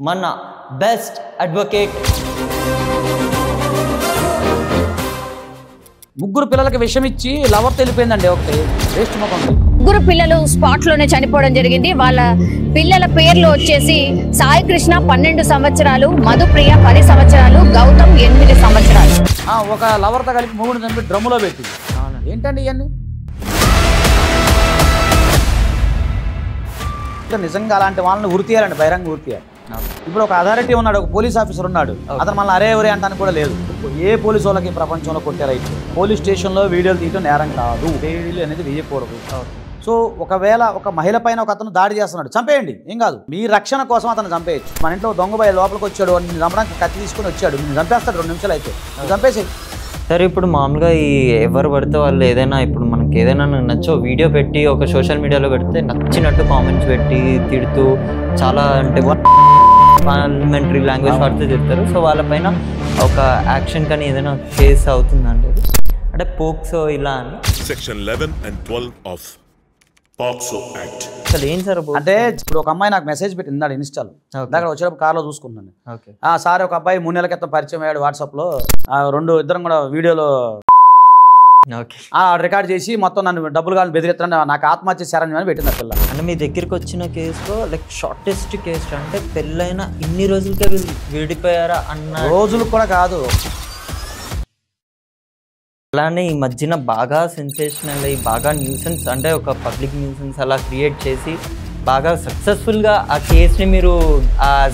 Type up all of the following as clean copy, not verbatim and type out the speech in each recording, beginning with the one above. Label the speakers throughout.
Speaker 1: మన best advocate.
Speaker 2: ముగ్గురు పిల్లలకి విషం ఇచ్చి లవర్ తెలిపోయిందండి. ఒకటి వేస్ట్ ముఖం.
Speaker 3: ముగ్గురు పిల్లలు స్పాట్ లోనే చనిపోవడం జరిగింది. వాళ్ళ పిల్లల పేర్లు వచ్చేసి సాయి కృష్ణ 12 సంవత్సరాలు, మధుప్రియ 10 సంవత్సరాలు, గౌతమ్ 8 సంవత్సరాలు.
Speaker 2: ఒక లవర్తో కలిపి మూడు చంపి డ్రమ్ములో పెట్టింది. ఏంటండి ఇవన్నీ? నిజంగా అలాంటి వాళ్ళని ఉరితీయాలండి, బహిరంగ ఉరితీయాలి. ఇప్పుడు ఒక అథారిటీ ఉన్నాడు, ఒక పోలీస్ ఆఫీసర్ ఉన్నాడు, అతను మళ్ళీ అరే ఎవరే అంటానికి కూడా లేదు. ఏ పోలీసు వాళ్ళకి ప్రపంచంలో కొట్టారైతే పోలీస్ స్టేషన్లో వీడియోలు తీయడం నేరం కాదు, వీడియోలు అనేది వేయకూడదు. సో ఒకవేళ ఒక మహిళ పైన ఒక అతను దాడి చేస్తున్నాడు, చంపేయండి, ఏం కాదు. మీ రక్షణ కోసం అతను చంపేయచ్చు. మన ఇంట్లో దొంగబాయి లోపలికి వచ్చాడు, నిన్ను చంపడానికి కత్తి తీసుకుని వచ్చాడు, నిన్ను చంపేస్తాడు 2 నిమిషాలు అయితే, చంపేసేయి.
Speaker 1: సరే, ఇప్పుడు మామూలుగా ఈ ఎవరు పడితే వాళ్ళు ఏదైనా ఇప్పుడు మనకి ఏదైనా నచ్చో వీడియో పెట్టి ఒక సోషల్ మీడియాలో పెడితే నచ్చినట్టు కామెంట్స్ పెట్టి తిడుతూ చాలా అంటే పార్లమెంటరీ లాంగ్వేజ్ వాడితే తిడతారు. సో వాళ్ళపైన ఒక యాక్షన్ కానీ ఏదైనా కేసు అవుతుందండి, అంటే పోక్సో ఇలా అని
Speaker 4: section 11 and 12 of POCSO act.
Speaker 1: అసలు ఏం సార్
Speaker 2: అంటే ఇప్పుడు ఒక అమ్మాయి నాకు మెసేజ్ పెట్టింది ఇన్స్టాల్ దగ్గర వచ్చేటప్పుడు కార్లో చూసుకున్నాను. సార్ ఒక అబ్బాయి 3 నెలల క్రితం పరిచయం అయ్యాడు వాట్సాప్లో, ఇద్దరం కూడా వీడియోలో రికార్డ్ చేసి మొత్తం నన్ను డబ్బులు కావాలని బెదిరిస్తాను, నాకు ఆత్మహత్య శరణ్యం అని పెట్టింది ఆ పిల్ల.
Speaker 1: అంటే మీ దగ్గరికి వచ్చిన కేసులో లైక్ షార్టెస్ట్ కేసు, అంటే పెళ్ళైన ఇన్ని రోజులకే విడిపోయారా అన్న
Speaker 2: రోజులు కూడా కాదు.
Speaker 1: అలానే ఈ మధ్యన బాగా సెన్సేషనల్ అయ్యి బాగా న్యూసెన్స్, అంటే ఒక పబ్లిక్ న్యూసెన్స్ అలా క్రియేట్ చేసి బాగా సక్సెస్ఫుల్గా ఆ కేసుని మీరు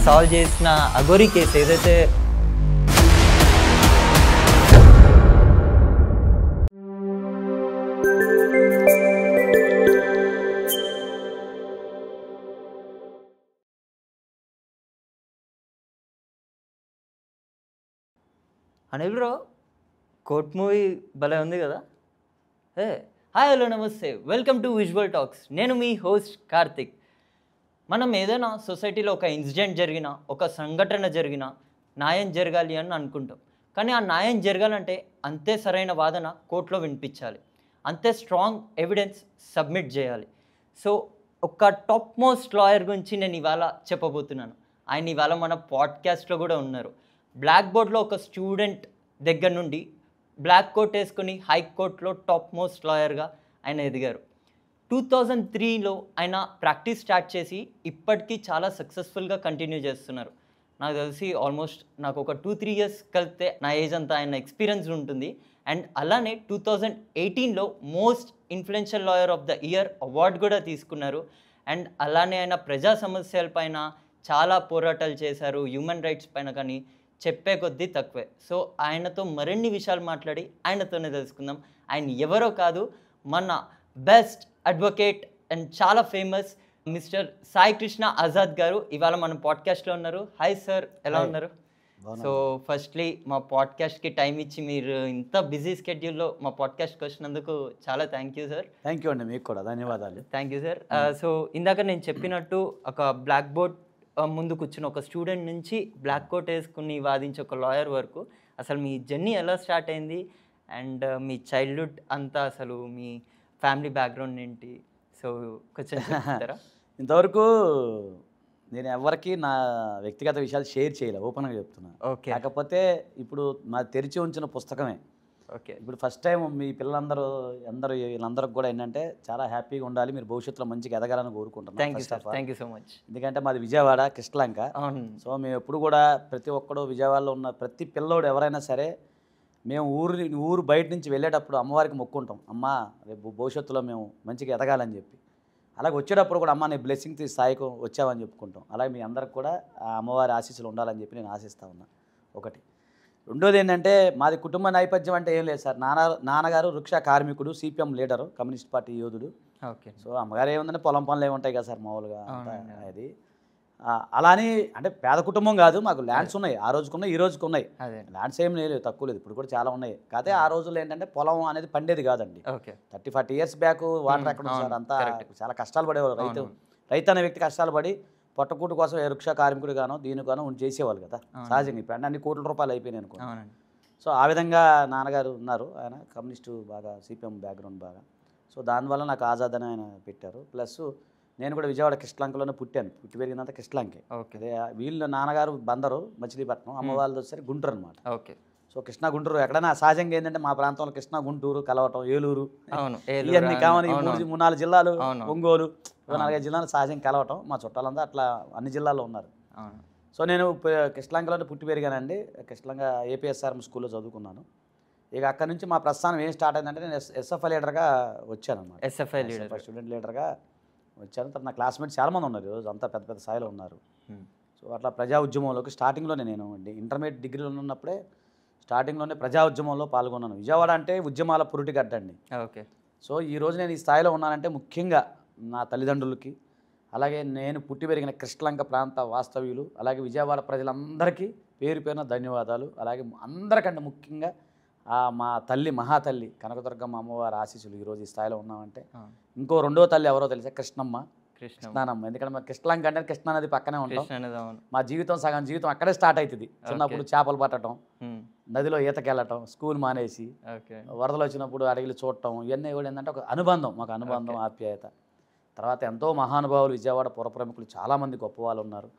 Speaker 1: సాల్వ్ చేసిన అఘోరీ కేసు ఏదైతే అనిల్ బ్రో, కోర్ట్ మూవీ భలే ఉంది కదా. హాయ్, హలో, నమస్తే, వెల్కమ్ టు విజువల్ టాక్స్. నేను మీ హోస్ట్ కార్తిక్. మనం ఏదైనా సొసైటీలో ఒక ఇన్సిడెంట్ జరిగినా, ఒక సంఘటన జరిగినా న్యాయం జరగాలి అని అనుకుంటాం. కానీ ఆ న్యాయం జరగాలంటే అంతే సరైన వాదన కోర్టులో వినిపించాలి, అంతే స్ట్రాంగ్ ఎవిడెన్స్ సబ్మిట్ చేయాలి. సో ఒక టాప్ మోస్ట్ లాయర్ గురించి నేను ఇవాళ చెప్పబోతున్నాను. ఆయన ఇవాళ మన పాడ్కాస్ట్లో కూడా ఉన్నారు. బ్లాక్ బోర్డ్లో ఒక స్టూడెంట్ దగ్గర నుండి బ్లాక్ కోట్ వేసుకుని హైకోర్టులో టాప్ మోస్ట్ లాయర్గా ఆయన ఎదిగారు. 2003లో ఆయన ప్రాక్టీస్ స్టార్ట్ చేసి ఇప్పటికీ చాలా సక్సెస్ఫుల్గా కంటిన్యూ చేస్తున్నారు. నాకు తెలిసి ఆల్మోస్ట్ నాకు ఒక 2-3 ఇయర్స్ కలిపితే నా ఏజ్ అంతా ఆయన ఎక్స్పీరియన్స్ ఉంటుంది. అండ్ అలానే 2018లో most influential lawyer of the year award కూడా తీసుకున్నారు. అండ్ అలానే ఆయన ప్రజా సమస్యల పైన చాలా పోరాటాలు చేశారు, హ్యూమన్ రైట్స్ పైన. కానీ చెప్పే కొద్దీ తక్కువే. సో ఆయనతో మరిన్ని విషయాలు మాట్లాడి ఆయనతోనే తెలుసుకుందాం. ఆయన ఎవరో కాదు, మన బెస్ట్ అడ్వకేట్ అండ్ చాలా ఫేమస్ మిస్టర్ సాయి కృష్ణ ఆజాద్ గారు ఇవాళ మన పాడ్కాస్ట్లో ఉన్నారు. హాయ్ సార్, ఎలా ఉన్నారు? సో ఫస్ట్లీ మా పాడ్కాస్ట్కి టైం ఇచ్చి మీరు ఇంత బిజీ స్కెడ్యూల్లో మా పాడ్కాస్ట్కి వచ్చినందుకు చాలా thank you sir.
Speaker 2: Thank you అండి, మీకు కూడా ధన్యవాదాలు.
Speaker 1: Thank you sir. సో ఇందాక నేను చెప్పినట్టు ఒక బ్లాక్ బోర్డ్ ముందు కూర్చుని ఒక స్టూడెంట్ నుంచి బ్లాక్ కోట్ వేసుకుని వాదించే ఒక లాయర్ వరకు అసలు మీ జర్నీ ఎలా స్టార్ట్ అయింది, అండ్ మీ చైల్డ్హుడ్ అంతా అసలు మీ ఫ్యామిలీ బ్యాక్గ్రౌండ్ ఏంటి, సో కొంచెం చెప్తారా?
Speaker 2: ఇంతవరకు నేను ఎవరికి నా వ్యక్తిగత విషయాలు షేర్ చేయలేదు, ఓపెన్గా చెప్తున్నాను.
Speaker 1: ఓకే.
Speaker 2: కాకపోతే ఇప్పుడు నా తెరిచి ఉంచిన పుస్తకమే.
Speaker 1: ఓకే.
Speaker 2: ఇప్పుడు ఫస్ట్ టైం మీ పిల్లలందరూ వీళ్ళందరికి కూడా ఏంటంటే చాలా హ్యాపీగా ఉండాలి, మీరు భవిష్యత్తులో మంచిగా ఎదగాలని కోరుకుంటున్నాను.
Speaker 1: Thank you sir, thank you so much.
Speaker 2: ఎందుకంటే మాది విజయవాడ కృష్ణలంక. సో మేము ఎప్పుడు కూడా ప్రతి ఒక్కడు విజయవాడలో ఉన్న ప్రతి పిల్లోడు ఎవరైనా సరే మేము ఊరు బయట నుంచి వెళ్ళేటప్పుడు అమ్మవారికి మొక్కుంటాం, అమ్మ రేపు భవిష్యత్తులో మేము మంచిగా ఎదగాలని చెప్పి. అలాగే వచ్చేటప్పుడు కూడా అమ్మ నీ బ్లెస్సింగ్ తీసి స్థాయికి వచ్చావని చెప్పుకుంటాం. అలాగే మీ అందరికి కూడా ఆ అమ్మవారి ఆశీస్సులు ఉండాలని చెప్పి నేను ఆశిస్తా ఉన్నా. ఒకటి. రెండోది ఏంటంటే మాది కుటుంబ నేపథ్యం అంటే ఏం లేదు సార్. నాన్నగారు రిక్షా కార్మికుడు, సిపిఎం లీడరు, కమ్యూనిస్ట్ పార్టీ యోధుడు.
Speaker 1: ఓకే.
Speaker 2: సో అమ్మగారు ఏముందంటే పొలం పనులు ఏముంటాయి కదా సార్ మామూలుగా. అది అలాని అంటే పేద కుటుంబం కాదు, మాకు ల్యాండ్స్ ఉన్నాయి, ఆ రోజుకున్నాయి ఈ రోజుకు ఉన్నాయి. ల్యాండ్స్ ఏం లేదు, తక్కువ లేదు, ఇప్పుడు కూడా చాలా ఉన్నాయి. కాకపోతే ఆ రోజుల్లో ఏంటంటే పొలం అనేది పండేది కాదండి. 30-40 ఇయర్స్ బ్యాక్ వాటర్ ఎక్కడ సార్, అంతా చాలా కష్టాలు పడేవాళ్ళు. రైతు అనే వ్యక్తి కష్టాలు పడి పొట్టకూటు కోసం రిక్షా కార్మికుడు గానో దీనిగానో చేసేవాళ్ళు కదా సహజంగా. ఇప్పుడు అన్ని కోట్ల రూపాయలు అయిపోయినాయి అనుకో. సో ఆ విధంగా నాన్నగారు ఉన్నారు, ఆయన కమ్యూనిస్టు బాగా సిపిఎం బ్యాక్గ్రౌండ్ బాగా. సో దానివల్ల నాకు ఆజాద్ అని ఆయన పెట్టారు. ప్లస్ నేను కూడా విజయవాడ కృష్ణలంకలోనే పుట్టి పెరిగిందంతా కృష్ణలంకే.
Speaker 1: ఓకే.
Speaker 2: అదే వీళ్ళు నాన్నగారు బందరు మచిలీపట్నం, అమ్మ వాళ్ళది వచ్చేసరికి గుంటూరు అనమాట.
Speaker 1: ఓకే.
Speaker 2: సో కృష్ణా గుంటూరు ఎక్కడైనా సహజంగా ఏంటంటే మా ప్రాంతంలో కృష్ణా గుంటూరు కలవటం, ఏలూరు,
Speaker 1: అవును,
Speaker 2: ఇవన్నీ కామన్. ఈ 3-4 జిల్లాలు,
Speaker 1: అవును.
Speaker 2: ఒంగోలు, 4-5 జిల్లాలు సహజంగా కలవటం. మా చుట్టాలంతా అట్లా అన్ని జిల్లాల్లో ఉన్నారు.
Speaker 1: అవును.
Speaker 2: సో నేను కృష్ణలంకలోనే పుట్టి పెరిగానండి. కృష్ణలంక ఏపీఎస్ఆర్ఎం స్కూల్లో చదువుకున్నాను. ఇక అక్కడ నుంచి మా ప్రస్థానం ఏం స్టార్ట్ అయిందంటే నేను ఎస్ఎఫ్ఐ లీడర్గా వచ్చాను అనమాట.
Speaker 1: ఎస్ఎఫ్ఐ లీడర్,
Speaker 2: స్టూడెంట్ లీడర్గా వచ్చాను. తర్వాత నా క్లాస్మేట్స్ చాలామంది ఉన్నారు, ఈరోజు అంతా పెద్ద పెద్ద స్థాయిలో ఉన్నారు. సో అట్లా ప్రజా ఉద్యమంలోకి స్టార్టింగ్లోనే నేను ఇంటర్మీడియట్ డిగ్రీలో ఉన్నప్పుడే స్టార్టింగ్లోనే ప్రజా ఉద్యమంలో పాల్గొన్నాను. విజయవాడ అంటే ఉద్యమాల పురిటిగడ్డ అండి.
Speaker 1: ఓకే.
Speaker 2: సో ఈరోజు నేను ఈ స్థాయిలో ఉన్నానంటే ముఖ్యంగా నా తల్లిదండ్రులకి, అలాగే నేను పుట్టి పెరిగిన కృష్ణలంక ప్రాంత వాస్తవ్యులు, అలాగే విజయవాడ ప్రజలందరికీ పేరు పేరున ధన్యవాదాలు. అలాగే అందరికంటే ముఖ్యంగా మా తల్లి, మహాతల్లి కనకదుర్గమ్మ అమ్మవారి ఆశీస్సులు ఈరోజు ఈ స్థాయిలో ఉన్నామంటే. ఇంకో రెండో తల్లి ఎవరో తెలుసా? కృష్ణమ్మ. ఎందుకంటే మా కృష్ణలంక అంటే కృష్ణా నది పక్కనే ఉంటాం. మా జీవితం సగం జీవితం అక్కడే స్టార్ట్ అవుతుంది. చిన్నప్పుడు చేపలు పట్టడం, నదిలో ఈతకెళ్ళటం, స్కూల్ మానేసి వరదలు వచ్చినప్పుడు అడవిలు చూడటం, ఇవన్నీ కూడా ఏంటంటే ఒక అనుబంధం, మాకు అనుబంధం, ఆప్యాయత. తర్వాత ఎంతో మహానుభావులు విజయవాడ పుర ప్రముఖులు చాలామంది గొప్ప వాళ్ళు ఉన్నారు.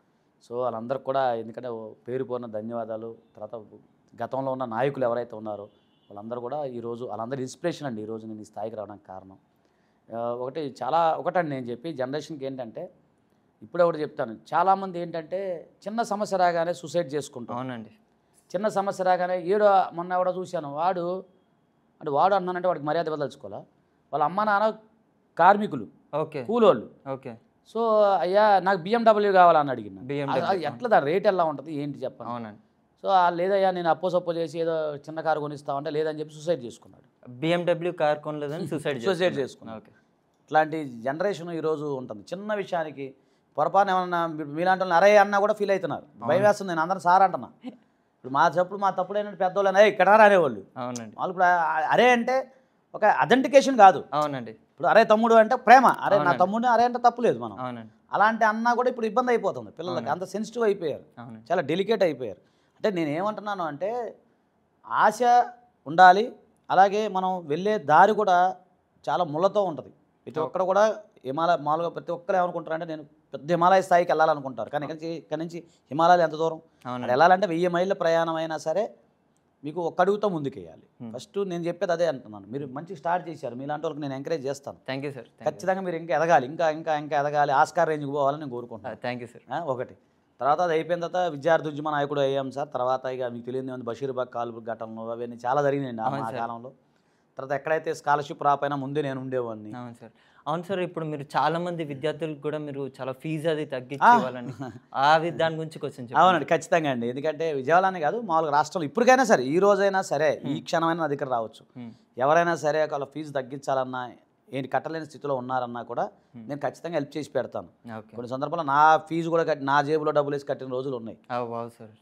Speaker 2: సో వాళ్ళందరికీ కూడా ఎందుకంటే పేరు పోరిన ధన్యవాదాలు. తర్వాత గతంలో ఉన్న నాయకులు ఎవరైతే ఉన్నారో వాళ్ళందరూ కూడా ఈరోజు వాళ్ళందరూ ఇన్స్పిరేషన్ అండి ఈరోజు నేను ఈ స్థాయికి రావడానికి కారణం. ఒకటండి నేను చెప్పి జనరేషన్కి ఏంటంటే ఇప్పుడే ఒకటి చెప్తాను, చాలామంది ఏంటంటే చిన్న సమస్య రాగానే సూసైడ్ చేసుకుంటాం.
Speaker 1: అవునండి.
Speaker 2: చిన్న సమస్య రాగానే మొన్న ఎవడో చూశాను, వాడు అన్నానంటే వాడికి మర్యాద వదలుచుకోవాలా, వాళ్ళ అమ్మ నాన్న కార్మికులు,
Speaker 1: ఓకే,
Speaker 2: కూలోళ్ళు.
Speaker 1: ఓకే.
Speaker 2: సో అయ్యా నాకు BMW కావాలని అడిగిన, ఎట్లా దాని రేట్ ఎలా ఉంటుంది ఏంటి చెప్పండి.
Speaker 1: అవునండి.
Speaker 2: సో లేదయ్యా నేను అప్పో చేసి ఏదో చిన్న కారు కొనిస్తామంటే లేదని చెప్పి సూసైడ్ చేసుకున్నాడు.
Speaker 1: BMW కార్ కొనలేదని సూసైడ్
Speaker 2: చేసుకున్నాడు. ఓకే. ఇట్లాంటి జనరేషన్ ఈరోజు ఉంటుంది. చిన్న విషయానికి పొరపాటున ఏమన్నా మీలాంటి వాళ్ళని అరే అన్నా కూడా ఫీల్ అవుతున్నారు. భయం వేస్తుంది. నేను అందరం సార్ అంటున్నా. ఇప్పుడు మా తప్పుడు ఏంటంటే పెద్దోళ్ళని ఇక్కడ అనేవాళ్ళు.
Speaker 1: అవునండి.
Speaker 2: వాళ్ళు ఇప్పుడు అరే అంటే ఒక అథెంటికేషన్ కాదు.
Speaker 1: అవునండి.
Speaker 2: ఇప్పుడు అరే తమ్ముడు అంటే ప్రేమ, అరే నా తమ్ముడిని అరే అంటే తప్పులేదు మనం.
Speaker 1: అవునండి.
Speaker 2: అలాంటి అన్నా కూడా ఇప్పుడు ఇబ్బంది అయిపోతుంది పిల్లలకి. అంత సెన్సిటివ్ అయిపోయారు, చాలా డెలికేట్ అయిపోయారు. అంటే నేనేమంటున్నాను అంటే ఆశ ఉండాలి, అలాగే మనం వెళ్ళే దారి కూడా చాలా ముళ్ళతో ఉంటుంది. ప్రతి ఒక్కరు కూడా మామూలుగా ప్రతి ఒక్కరు ఏమనుకుంటారంటే నేను పెద్ద హిమాలయ స్థాయికి వెళ్ళాలనుకుంటారు. కానీ ఇక్కడ నుంచి హిమాలయాలు ఎంత దూరం? వెళ్ళాలంటే 1000 మైళ్ళ ప్రయాణం అయినా సరే మీకు ఒక్క అడుగుతో ముందుకెయ్యాలి. ఫస్ట్ నేను చెప్పేది అదే అంటున్నాను. మీరు మంచి స్టార్ట్ చేశారు, మీలాంటి వాళ్ళకి నేను ఎంకరేజ్ చేస్తాను.
Speaker 1: Thank you sir.
Speaker 2: ఖచ్చితంగా మీరు ఇంకా ఎదగాలి, ఇంకా ఎదగాలి, ఆస్కార్ రేంజ్కి పోవాలని నేను కోరుకుంటాను.
Speaker 1: Thank you sir.
Speaker 2: ఒకటి తర్వాత అది అయిపోయిన తర్వాత విద్యార్థి ఉద్యమ నాయకుడు అయ్యాం సార్. తర్వాత ఇక మీకు తెలియదు ఏముంది, బషీర్బాగ్ కాల్పు ఘటనలు అవన్నీ చాలా జరిగినాయండి ఆ కాలంలో. తర్వాత ఎక్కడైతే స్కాలర్షిప్ రాపోయినా ముందే నేను ఉండేవాడిని.
Speaker 1: అవును సార్. అవును సార్. ఇప్పుడు మీరు చాలా మంది విద్యార్థులకు కూడా మీరు చాలా ఫీజు అది తగ్గించేవాళ్ళండి. దాని గురించి కొంచెం.
Speaker 2: అవునండి, ఖచ్చితంగా అండి. ఎందుకంటే విజయవాడని కాదు మామూలుగా రాష్ట్రంలో ఇప్పటికైనా సరే, ఈ రోజైనా సరే, ఈ క్షణమైనా నా దగ్గర రావచ్చు. ఎవరైనా సరే వాళ్ళ ఫీజు తగ్గించాలన్నా, ఏంటి కట్టలేని స్థితిలో ఉన్నారన్నా కూడా నేను ఖచ్చితంగా హెల్ప్ చేసి పెడతాను. కొన్ని సందర్భాల్లో నా ఫీజు కూడా నా జేబులో డబ్బులు వేసి కట్టిన రోజులు ఉన్నాయి.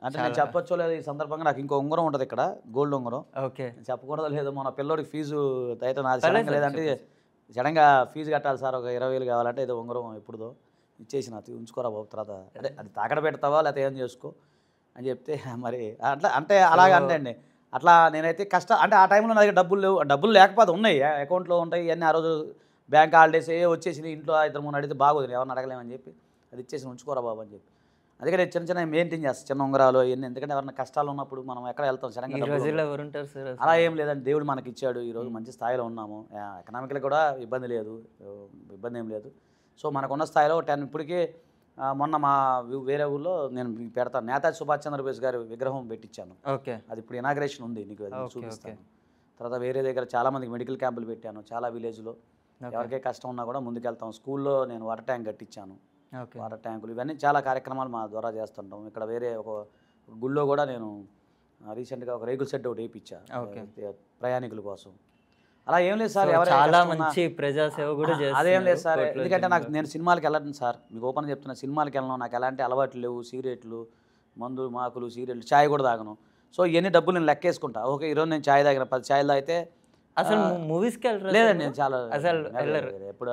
Speaker 2: అంటే నేను చెప్పొచ్చో లేదు, ఈ సందర్భంగా నాకు ఇంకో ఉంగరం ఉంటుంది ఇక్కడ, గోల్డ్ ఉంగరం.
Speaker 1: ఓకే.
Speaker 2: చెప్పకూడదు లేదు, మన పిల్లోడికి ఫీజు అయితే నాది లేదంటే సడన్గా ఫీజు కట్టాలి సార్, ఒక 20,000 కావాలంటే ఏదో ఉంగరం ఎప్పుడుదో ఇచ్చేసిన, ఉంచుకోరా బాబు, తర్వాత అంటే అది తాకడ పెడతావా లేకపోతే ఏం చేసుకో అని చెప్తే మరి అట్లా అంటే అలాగే అండి. అట్లా నేనైతే అంటే ఆ టైంలో నా దగ్గర డబ్బులు లేకపోతే ఉన్నాయి, అకౌంట్లో ఉంటాయి ఇవన్నీ. ఆ రోజు బ్యాంక్ హాలిడేస్ వచ్చేసి ఇంట్లో 2-3 అడిగితే బాగోదు, ఎవరిని అడగలేమని చెప్పి అది ఇచ్చేసి ఉంచుకోరా బాబు అని చెప్పి. అందుకే చిన్న మెయింటైన్ చేస్తాను, చిన్న ఉంగరాలు ఇవన్నీ. ఎందుకంటే ఎవరైనా కష్టాలు ఉన్నప్పుడు మనం ఎక్కడ వెళ్తాం సడన్గా. అలా ఏం లేదండి, దేవుడు మనకి ఇచ్చాడు, ఈరోజు మంచి స్థాయిలో ఉన్నాము, ఎకనామికల్ కూడా ఇబ్బంది ఏం లేదు. సో మనకున్న స్థాయిలో ఇప్పటికీ మొన్న మా వేరే ఊళ్ళో నేను పెడతాను, నేతాజీ సుభాష్ చంద్రబోస్ గారి విగ్రహం పెట్టించాను.
Speaker 1: ఓకే.
Speaker 2: అది ఇప్పుడు ఇనాగ్రేషన్ ఉంది, నీకు చూపిస్తాను. తర్వాత వేరే దగ్గర చాలామందికి మెడికల్ క్యాంపులు పెట్టాను, చాలా విలేజ్లో. ఎవరికే కష్టం ఉన్నా కూడా ముందుకెళ్తాం. స్కూల్లో నేను వాటర్ ట్యాంక్ కట్టించాను, వాటర్ ట్యాంకులు, ఇవన్నీ చాలా కార్యక్రమాలు మా ద్వారా చేస్తుంటాం. ఇక్కడ వేరే ఒక గుళ్ళో కూడా నేను రీసెంట్గా ఒక రేకుల షెడ్ ఒకటి వేయించా ప్రయాణికుల కోసం. అలా ఏం లేదు సార్,
Speaker 1: చాలా మంచి ప్రజాసేవ కూడా చేస్తారు.
Speaker 2: అదేం లేదు సార్, ఎందుకంటే నేను సినిమాలకు వెళ్ళను సార్, మీకు ఓపెన్ చెప్తున్నా, సినిమాలకు వెళ్ళను, నాకు ఎలాంటి అలవాట్లు లేవు, సిగరెట్లు, మందులు, మాకులు, సిగరెట్లు, ఛాయ్ కూడా తాగను. సో ఇవన్నీ డబ్బులు నేను లెక్కేసుకుంటా. ఓకే, ఈరోజు నేను ఛాయ్ తాగిన 10 ఛాయలు తాగితే
Speaker 1: అసలు మూవీస్కి వెళ్ళరు
Speaker 2: లేదండి, నేను చాలా
Speaker 1: అసలు
Speaker 2: ఎప్పుడు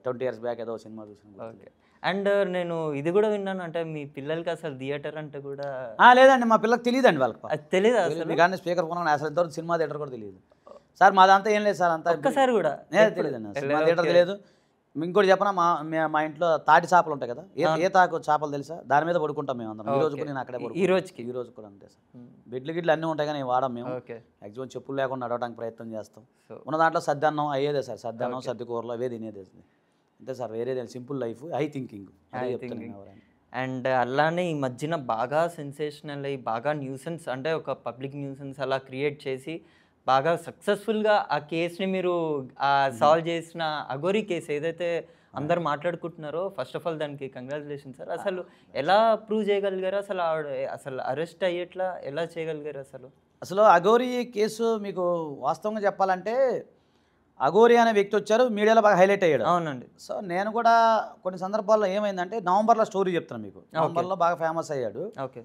Speaker 2: 20 years బ్యాక్ ఏదో సినిమా చూసాను.
Speaker 1: ఓకే. అండ్ నేను ఇది కూడా విన్నాను, అంటే మీ పిల్లలకి అసలు థియేటర్ అంటే కూడా
Speaker 2: లేదండి, మా పిల్లలకు తెలియదండి, వాళ్ళకి
Speaker 1: తెలియదు అసలు.
Speaker 2: కానీ స్పీకర్ ఫోన్ అసలు ఇంతవరకు సినిమా థియేటర్ కూడా తెలియదు సార్. మాదంతా ఏం లేదు సార్, అంతా
Speaker 1: ఒక్కసారి కూడా
Speaker 2: తెలియదండి, సినిమా థియేటర్ తెలియదు. ఇంకోటి చెప్పనా, మా ఇంట్లో తాటి చేపలు ఉంటాయి కదా, ఏ తాకు చేపలు తెలుసా, దాని మీద పడుకుంటాం మేము అందరం. ఈ రోజు కూడా నేను అక్కడే
Speaker 1: ఈ రోజు
Speaker 2: కూడా అంతే సార్. బెడ్లు గిడ్లు అన్నీ ఉంటాయి కానీ వాడం మేము. మ్యాక్సిమం చెప్పులు లేకుండా నడవడానికి ప్రయత్నం చేస్తాం. ఉన్న దాంట్లో సద్దన్నం అయ్యేదే సార్, సద్దన్నం సద్ది కూరలు అవే తినేది అంతే సార్. వేరేదే simple life, high thinking.
Speaker 1: And అలానే ఈ మధ్యన బాగా సెన్సేషనల్ అయ్యి బాగా న్యూసెన్స్ అంటే ఒక పబ్లిక్ న్యూసెన్స్ అలా క్రియేట్ చేసి బాగా సక్సెస్ఫుల్గా ఆ కేసుని మీరు సాల్వ్ చేసిన అఘోరీ కేసు ఏదైతే అందరు మాట్లాడుకుంటున్నారో, ఫస్ట్ ఆఫ్ ఆల్ దానికి కంగ్రాచులేషన్ సార్. అసలు ఎలా ప్రూవ్ చేయగలిగారు, అసలు అరెస్ట్ అయ్యేట్లా ఎలా చేయగలిగారు
Speaker 2: అసలు అఘోరీ కేసు మీకు వాస్తవంగా చెప్పాలంటే, అఘోరీ అనే వ్యక్తి వచ్చారు, మీడియాలో బాగా హైలైట్ అయ్యాడు.
Speaker 1: అవునండి.
Speaker 2: సో నేను కూడా కొన్ని సందర్భాల్లో ఏమైందంటే, నవంబర్లో స్టోరీ చెప్తాను మీకు. నవంబర్లో బాగా ఫేమస్ అయ్యాడు.
Speaker 1: ఓకే.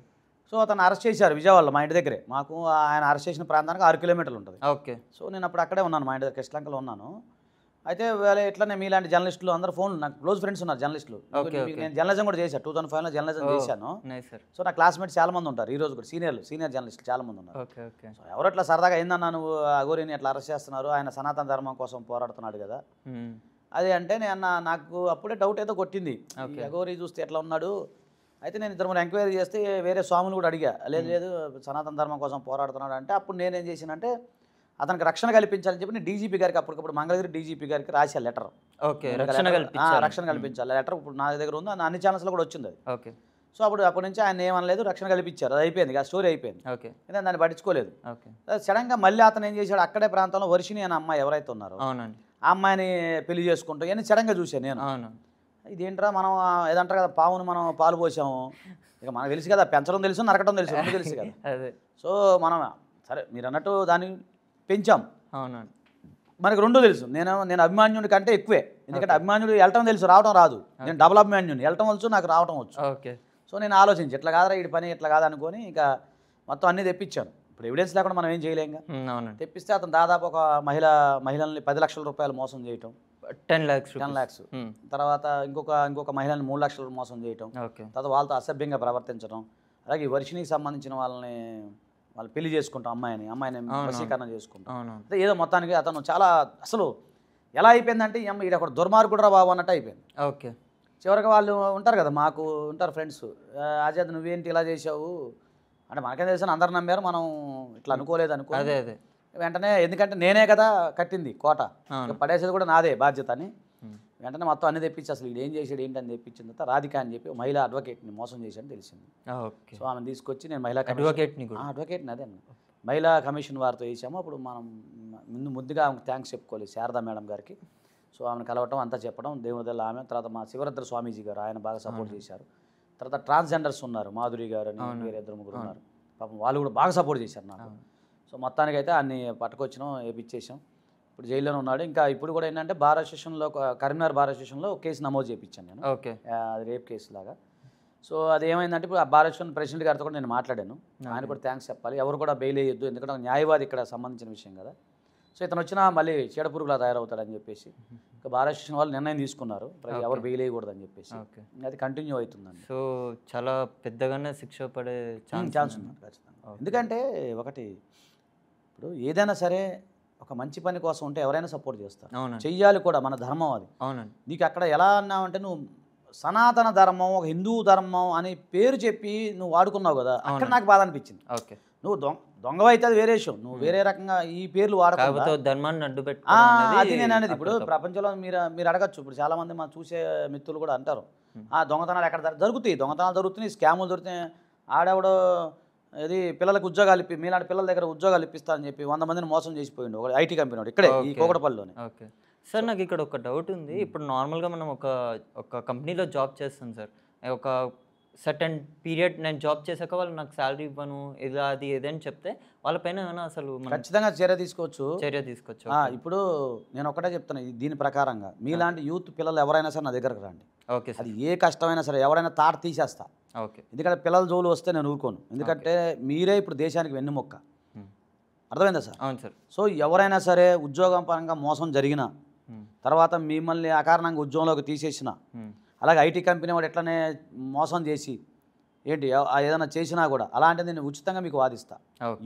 Speaker 2: సో అతను అరెస్ట్ చేశారు విజయవాడలో, మా ఇంటి దగ్గరే. మాకు ఆయన అరెస్ట్ చేసిన ప్రాంతానికి 6 కిలోమీటర్లు ఉంటుంది.
Speaker 1: ఓకే. సో
Speaker 2: నేను అప్పుడు అక్కడే ఉన్నాను, మా ఇంటి దగ్గర కృష్ణలంకలో ఉన్నాను. అయితే ఇట్లనే మీలాంటి జర్నలిస్టులు అందరూ ఫోన్, నాకు క్లోజ్ ఫ్రెండ్స్ ఉన్నారు జర్నలిస్టులు. నేను జర్నలిజం కూడా చేశాను, 2005లో జర్నలిజం చేశాను. సో నా క్లాస్మేట్స్ చాలా మంది ఉంటారు ఈ రోజు కూడా, సీనియర్ జర్నలిస్టులు చాలా మంది ఉన్నారు. సో ఎవరు అట్లా సరదాగా ఏందన్నా నువ్వు అఘోరీని ఎట్లా అరెస్ట్ చేస్తున్నారు, ఆయన సనాతన ధర్మం కోసం పోరాడుతున్నాడు కదా అది అంటే, నాకు అప్పుడే డౌట్ ఏదో కొట్టింది, అఘోరీ చూస్తే ఎట్లా ఉన్నాడు. అయితే నేను 2 ఎంక్వైరీ చేస్తే వేరే స్వాములు కూడా అడిగా, లేదు సనాతన ధర్మం కోసం పోరాడుతున్నాడు అంటే, అప్పుడు నేనేం చేశానంటే అతనికి రక్షణ కల్పించాలని చెప్పి నేను డీజీపీ గారికి, అప్పటికప్పుడు మంగళగిరి డీజీపీ గారికి రాశాను లెటర్.
Speaker 1: ఓకే.
Speaker 2: రక్షణ కల్పించాలి లెటర్. ఇప్పుడు నా దగ్గర ఉంది, అన్ని ఛానల్స్లో కూడా వచ్చింది అది.
Speaker 1: ఓకే.
Speaker 2: సో అప్పటి నుంచి ఆయన ఏమనలేదు, రక్షణ కల్పించారు, అది అయిపోయింది, ఆ స్టోరీ అయిపోయింది.
Speaker 1: ఓకే.
Speaker 2: నేను దాన్ని పట్టించుకోలేదు. సడన్గా మళ్ళీ అతను ఏం చేశాడు, అక్కడే ప్రాంతంలో వర్షిణి అనే అమ్మాయి ఎవరైతే ఉన్నారో ఆ అమ్మాయిని పెళ్లి చేసుకుంటూ ఇవన్నీ సడన్గా చూశాను నేను. ఇదేంట్రా, మనం ఏదంటారు కదా, పావును మనం పాలు పోసాము, ఇక మనకు తెలుసు కదా, పెంచడం తెలుసు నరకడం తెలుసు, రెండు తెలుసు కదా. సో మనం సరే మీరు అన్నట్టు దాన్ని పెంచాం.
Speaker 1: అవునండి.
Speaker 2: మనకు రెండు తెలుసు. నేను అభిమాన్యుడి కంటే ఎక్కువే, ఎందుకంటే అభిమాన్యుడు వెళ్ళటం తెలుసు, రావడం రాదు. నేను డబుల్ అభిమాన్యుని, వెళ్ళటం వచ్చు, నాకు రావటం వచ్చు.
Speaker 1: ఓకే.
Speaker 2: సో నేను ఆలోచించి ఇట్లా కాదురా ఈ పని, ఇట్లా కాదనుకొని ఇక మొత్తం అన్నీ తెప్పించాను. ఇప్పుడు ఎవిడెన్స్ లేకుండా మనం ఏం చేయలేం. తెప్పిస్తే అతను దాదాపు ఒక మహిళల్ని 10 లక్షల రూపాయలు మోసం చేయటం,
Speaker 1: 10 lakhs.
Speaker 2: తర్వాత ఇంకొక మహిళని 3 లక్షలు మోసం చేయటం, తర్వాత వాళ్ళతో అసభ్యంగా ప్రవర్తించడం, అలాగే వర్షిణికి సంబంధించిన వాళ్ళు పెళ్లి చేసుకుంటాం, అమ్మాయిని వశీకరణ చేసుకుంటాం. అంటే ఏదో మొత్తానికి అతను చాలా అసలు ఎలా అయిపోయిందంటే, ఇది ఒక దుర్మార్గుడు రా బాబు అన్నట్టు అయిపోయింది.
Speaker 1: ఓకే.
Speaker 2: చివరికి వాళ్ళు ఉంటారు కదా, మాకు ఉంటారు ఫ్రెండ్స్, ఆజాద్ నువ్వేంటి ఇలా చేసావు అంటే, మనకేం తెలుసు అందరు నమ్మారు, మనం ఇట్లా అనుకోలేదు అనుకో.
Speaker 1: అదే
Speaker 2: వెంటనే, ఎందుకంటే నేనే కదా కట్టింది కోట, పడేసేది కూడా నాదే బాధ్యత అని వెంటనే మొత్తం అన్ని తెప్పించి, అసలు ఇది ఏం చేసాడు ఏంటి అని తెప్పించిన తర్వాత రాధిక అని చెప్పి మహిళా అడ్వకేట్ని మోసం చేశాడని తెలిసింది. సో ఆమెను తీసుకొచ్చి నేను అడ్వకేట్ని అదే మహిళా కమిషన్ వారితో వేసాము. అప్పుడు మనం ముందుగా ఆమెకు థ్యాంక్స్ చెప్పుకోలేదు శారదా మేడం గారికి. సో ఆమెను కలవటం అంతా చెప్పడం, దేవుడి దల్ల ఆమె. తర్వాత మా శివరుద్ర స్వామీజీ గారు, ఆయన బాగా సపోర్ట్ చేశారు. తర్వాత ట్రాన్స్జెండర్స్ ఉన్నారు, మాధురి గారు అని వేరే 2-3 ఉన్నారు, పాపం వాళ్ళు కూడా బాగా సపోర్ట్ చేశారు నాకు. సో మొత్తానికైతే అన్ని పట్టుకొచ్చినాం, వేపించేసాం. ఇప్పుడు జైల్లోనే ఉన్నాడు. ఇంకా ఇప్పుడు కూడా ఏంటంటే బార్ అసోసియేషన్లో, కరీంనగర్ బార్ అసోసియేషన్లో కేసు నమోదు చేయించాను నేను.
Speaker 1: ఓకే.
Speaker 2: అది రేప్ కేసు లాగా. సో అది ఏమైందంటే, ఇప్పుడు ఆ బార్ అసోసియేషన్ ప్రెసిడెంట్ గారితో కూడా నేను మాట్లాడాను. ఆయన కూడా థ్యాంక్స్ చెప్పాలి, ఎవరు కూడా బెయిల్ వేయొద్దు, ఎందుకంటే న్యాయవాది ఇక్కడ సంబంధించిన విషయం కదా. సో ఇతను వచ్చినా మళ్ళీ చీడపురుగులా తయారవుతాడని చెప్పేసి ఇంకా బార్ అసోసియేషన్ వాళ్ళు నిర్ణయం తీసుకున్నారు, ఎవరు బెయిల్ వేయకూడదని చెప్పేసి. అది కంటిన్యూ అవుతుందండి.
Speaker 1: సో చాలా పెద్దగానే శిక్ష పడే
Speaker 2: ఛాన్స్ ఉంది ఖచ్చితంగా. ఎందుకంటే ఒకటి, ఇప్పుడు ఏదైనా సరే ఒక మంచి పని కోసం ఉంటే ఎవరైనా సపోర్ట్ చేస్తారు, చెయ్యాలి కూడా, మన ధర్మం అది.
Speaker 1: అవునండి.
Speaker 2: నీకు అక్కడ ఎలా అన్నావంటే, నువ్వు సనాతన ధర్మం, ఒక హిందూ ధర్మం అని పేరు చెప్పి నువ్వు వాడుకున్నావు కదా, అక్కడ నాకు బాధ అనిపించింది.
Speaker 1: ఓకే.
Speaker 2: నువ్వు దొంగవైతే అది వేరే విషయం, నువ్వు వేరే రకంగా ఈ పేర్లు వాడకూడదు,
Speaker 1: ధర్మాన్ని అడ్డు పెట్టి.
Speaker 2: అది నేను అనేది. ఇప్పుడు ప్రపంచంలో మీరు అడగచ్చు, ఇప్పుడు చాలా మంది మా చూసే మిత్రులు కూడా అంటారు, దొంగతనాలు ఎక్కడ జరుగుతాయి, దొంగతనాలు జరుగుతున్నాయి, స్కాములు దొరుకుతాయి, ఆడెవడో ఇది పిల్లలకు ఉద్యోగాలు మీలాంటి పిల్లల దగ్గర ఉద్యోగాలు ఇప్పిస్తా అని చెప్పి 100 మందిని మోసం చేసిపోయిండు ఒక ఐటీ కంపెనీ ఇక్కడే ఈ కోకటపల్లిలోనే.
Speaker 1: ఓకే సార్, నాకు ఇక్కడ ఒక డౌట్ ఉంది. ఇప్పుడు నార్మల్గా మనం ఒక కంపెనీలో జాబ్ చేస్తాం సార్, ఒక సర్టన్ పీరియడ్ నేను జాబ్ చేశాక వాళ్ళు నాకు శాలరీ ఇవ్వను, ఇలా అది ఏదని చెప్తే వాళ్ళపైన ఏమైనా అసలు
Speaker 2: ఖచ్చితంగా చర్య తీసుకోవచ్చు. ఇప్పుడు నేను ఒకటే చెప్తాను, దీని ప్రకారంగా మీలాంటి యూత్ పిల్లలు ఎవరైనా సరే నా దగ్గరకు రండి.
Speaker 1: ఓకే.
Speaker 2: అది ఏ కష్టమైనా సరే, ఎవరైనా తాట తీసేస్తా.
Speaker 1: ఓకే.
Speaker 2: ఎందుకంటే పిల్లల జోలు వస్తే నేను ఊరుకోను, ఎందుకంటే మీరే ఇప్పుడు దేశానికి వెన్నుముక్క. అర్థమైందా సార్?
Speaker 1: అవును సార్.
Speaker 2: సో ఎవరైనా సరే ఉద్యోగం పరంగా మోసం జరిగిన తర్వాత మిమ్మల్ని అకారణంగా ఉద్యోగంలోకి తీసేసిన, అలాగే ఐటీ కంపెనీ వాడు ఎట్లనే మోసం చేసి ఏంటి ఏదైనా చేసినా కూడా అలాంటిది నేను ఉచితంగా మీకు వాదిస్తా.